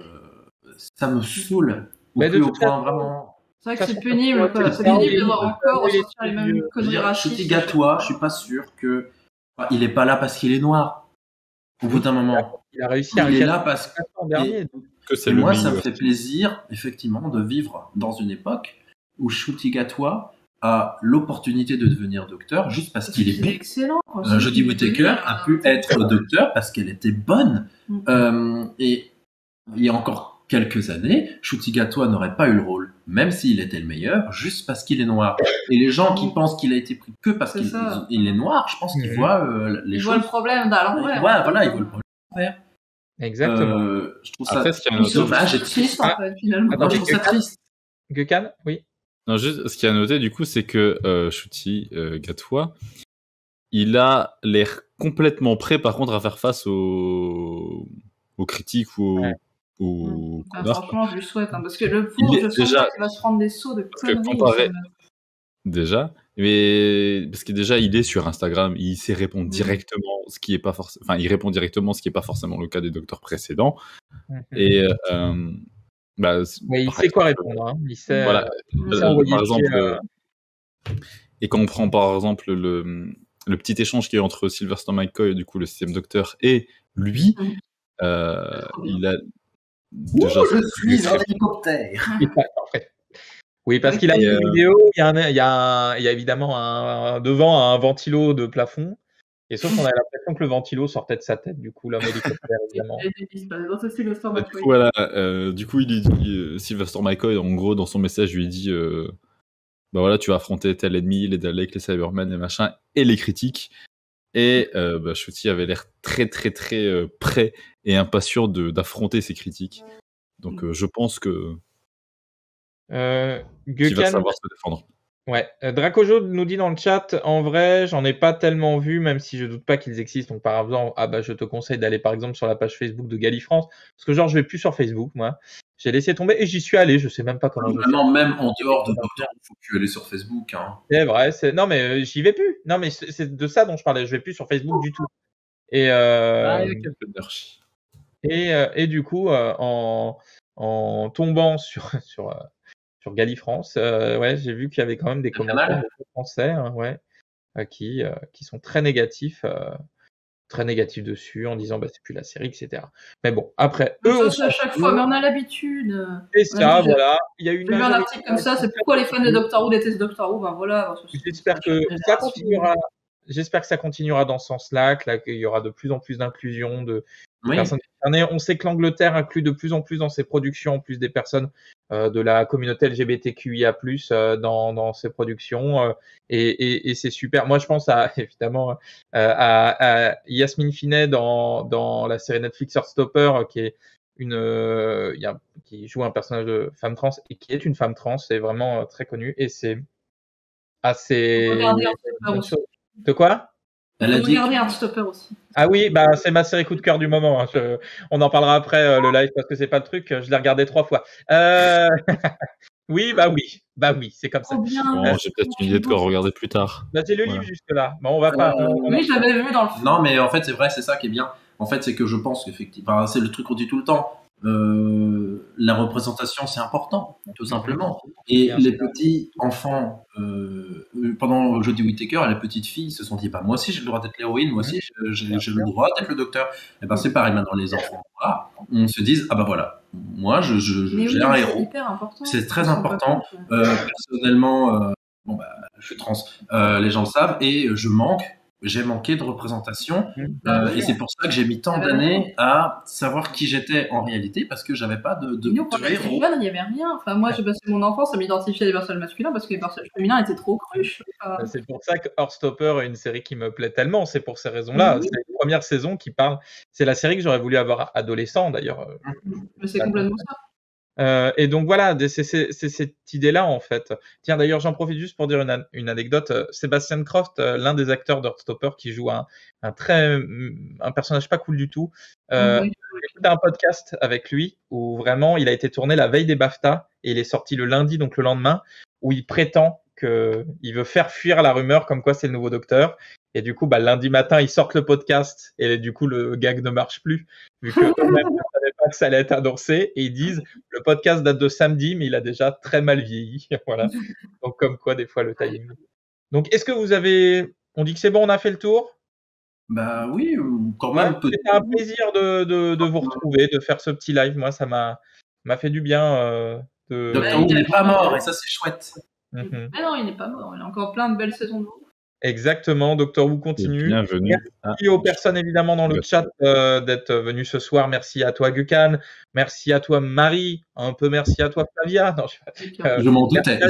me saoule.
Mais de
au
toute
point
façon,
vraiment.
C'est vrai que c'est pénible, quoi. C'est pénible de voir encore ressortir les mêmes conneries racistes.
Ncuti Gatwa, je suis pas sûr que il est pas là parce qu'il est noir. Au bout d'un moment,
il a réussi à
il est là parce que moi, ça me fait plaisir, effectivement, de vivre dans une époque où Ncuti Gatwa a l'opportunité de devenir docteur juste parce qu'il est
excellent.
Jodie Whittaker a pu être docteur parce qu'elle était bonne. Et il y a encore quelques années, Ncuti Gatwa n'aurait pas eu le rôle, même s'il était le meilleur, juste parce qu'il est noir. Et les gens qui pensent qu'il a été pris que parce qu'il est noir, je pense qu'ils voient les choses.
Ils voient le problème à l'envers.
Ouais, voilà, ils voient le problème à l'envers.
Exactement.
Je trouve ça
dommage et triste, en fait, finalement.
Je trouve ça triste.
Gökhan, oui.
Non, juste, ce qu'il y a à noter, du coup, c'est que Ncuti Gatwa, il a l'air complètement prêt, par contre, à faire face aux critiques ou aux
franchement, je lui souhaite, parce que le pauvre, je sens qu'il va se prendre des sauts de conneries.
Déjà, mais parce que déjà, il est sur Instagram, il sait répondre directement, ce qui est pas forcément, enfin, il répond directement, ce qui est pas forcément le cas des docteurs précédents. Et
il sait quoi répondre. Hein. Il sait.
Voilà. Par exemple, et quand on prend par exemple le petit échange qui est entre Sylvester McCoy, du coup le 6e docteur, et lui, il a déjà.
Je suis un hélicoptère.
Oui, parce qu'il a une vidéo, il y a évidemment devant un ventilo de plafond, et sauf qu'on a l'impression que le ventilo sortait de sa tête, du coup, l'homme hélicoptère, évidemment.
Du coup, voilà, il dit, Sylvester McCoy, en gros, dans son message, lui dit bah voilà, tu vas affronter tel ennemi, les Daleks, les Cybermen, les machins, et les critiques. Et Ncuti avait l'air très, très, très prêt et impatient d'affronter ces critiques. Donc, je pense que. Qu'il va savoir se défendre.
Ouais, Dracojo nous dit dans le chat, en vrai, j'en ai pas tellement vu, même si je doute pas qu'ils existent. Donc, par exemple, je te conseille d'aller par exemple sur la page Facebook de Galifrance, parce que genre, je vais plus sur Facebook, moi. J'ai laissé tomber et j'y suis allé. Je sais même pas comment je fais.
Vraiment, même en dehors de Doctor Who, faut plus aller sur Facebook. Hein.
C'est vrai, non mais j'y vais plus. Non mais c'est de ça dont je parlais. Je vais plus sur Facebook du tout. Et
il y a quelques anarchies.
Et du coup, en tombant sur Galifrance, ouais, j'ai vu qu'il y avait quand même des commentaires de français, hein, ouais, qui sont très négatifs dessus, en disant c'est plus la série, etc. Mais bon, après, eux,
ça, à chaque fois, mais on a l'habitude.
C'est ça, voilà. Il y a une
j'ai vu un article comme ça, c'est pourquoi les fans de Doctor Who détestent Doctor Who. Ben voilà.
J'espère que ça continuera. J'espère que ça continuera dans ce sens-là, qu'il y aura de plus en plus d'inclusion de personnes concernées. On sait que l'Angleterre inclut de plus en plus dans ses productions, en plus des personnes de la communauté LGBTQIA+, dans ses productions, et c'est super. Moi, je pense évidemment à Yasmine Finet dans la série Netflix Heartstopper, qui joue un personnage de femme trans et qui est une femme trans, c'est vraiment très connu, et c'est assez. De quoi?
Elle a dit. Regardez Heartstopper aussi.
Ah oui, c'est ma série coup de cœur du moment. Hein. On en parlera après le live parce que c'est pas le truc. Je l'ai regardé 3 fois. Oui, c'est comme ça.
Bon, j'ai peut-être une idée de quoi regarder plus tard.
J'ai le livre jusque là. Bon, on va pas.
Oui, je l'avais vu dans le film.
Non, mais en fait, c'est vrai, c'est ça qui est bien. En fait, c'est que je pense qu'effectivement, c'est le truc qu'on dit tout le temps. La représentation, c'est important, tout simplement. Et les petits enfants, pendant Jodie Whittaker, les petites filles se sont dit, moi aussi j'ai le droit d'être l'héroïne, moi aussi j'ai le droit d'être le docteur. Et c'est pareil maintenant les enfants. Voilà, on se dise, voilà, moi j'ai un héros.
C'est hyper important.
C'est très important. Personnellement, je suis trans, les gens le savent, et j'ai manqué de représentation, et c'est pour ça que j'ai mis tant d'années à savoir qui j'étais en réalité, parce que j'avais pas de héros.
Il n'y avait rien. Enfin, moi, j'ai passé mon enfance à m'identifier à des personnages masculins parce que les personnages féminins étaient trop cruches.
C'est pour ça que Heartstopper est une série qui me plaît tellement. C'est pour ces raisons-là. C'est la première saison qui parle. C'est la série que j'aurais voulu avoir adolescent, d'ailleurs.
Mais c'est complètement ça.
Et donc voilà, c'est cette idée-là en fait. Tiens, d'ailleurs, j'en profite juste pour dire une anecdote. Sébastien Croft, l'un des acteurs d'Heartstopper, qui joue un personnage pas cool du tout. J'ai écouté un podcast avec lui où vraiment il a été tourné la veille des BAFTA et il est sorti le lundi, donc le lendemain, où il prétend qu'il veut faire fuir la rumeur comme quoi c'est le nouveau docteur. Et du coup, lundi matin, ils sortent le podcast et du coup, le gag ne marche plus vu que eux-mêmes ne savaient pas que ça allait être annoncé. Et ils disent, le podcast date de samedi, mais il a déjà très mal vieilli. Voilà. Donc, comme quoi, des fois, le timing. Donc, est-ce que on dit que c'est bon, on a fait le tour?
Oui, quand même.
C'était un plaisir de vous retrouver, de faire ce petit live. Moi, ça m'a fait du bien.
Doctor Who n'est pas mort et ça, c'est chouette.
Mais non, il n'est pas mort. Il a encore plein de belles saisons de vous.
Exactement, Doctor Who continue.
Bienvenue.
Merci aux personnes évidemment dans le chat d'être venues ce soir. Merci à toi Gukan, merci à toi Marie, un peu merci à toi Flavia. Non,
je m'en doutais.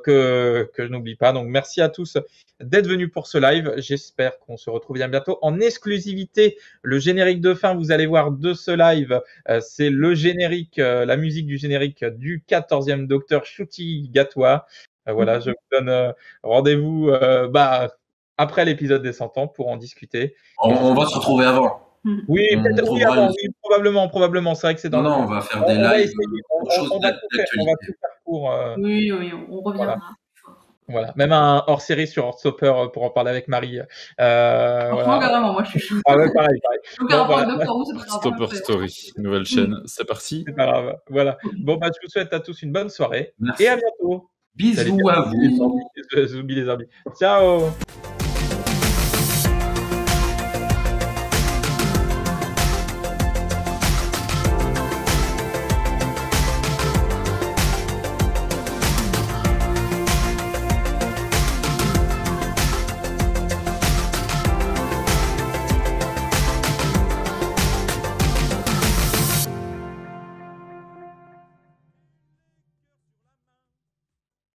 Que je n'oublie pas. Donc merci à tous d'être venus pour ce live. J'espère qu'on se retrouve bien bientôt. En exclusivité, le générique de fin, vous allez voir de ce live, c'est le générique, la musique du générique du 14e Docteur Ncuti Gatwa. Voilà, je vous donne rendez-vous après l'épisode des 100 ans pour en discuter.
On va se retrouver avant.
Oui, peut-être avant, oui, probablement. C'est vrai que c'est dans
on va faire des lives.
On va tout faire court.
Oui, on reviendra.
Voilà, même un hors-série sur Heartstopper pour en parler avec Marie.
Franchement, carrément, moi je suis chaud.
Pareil.
Heartstopper Story, nouvelle chaîne, c'est parti.
C'est pas grave, voilà. Bon, je vous souhaite à tous une bonne soirée.
Merci.
Et à bientôt.
Bisous à vous.
Bisous les amis. Ciao.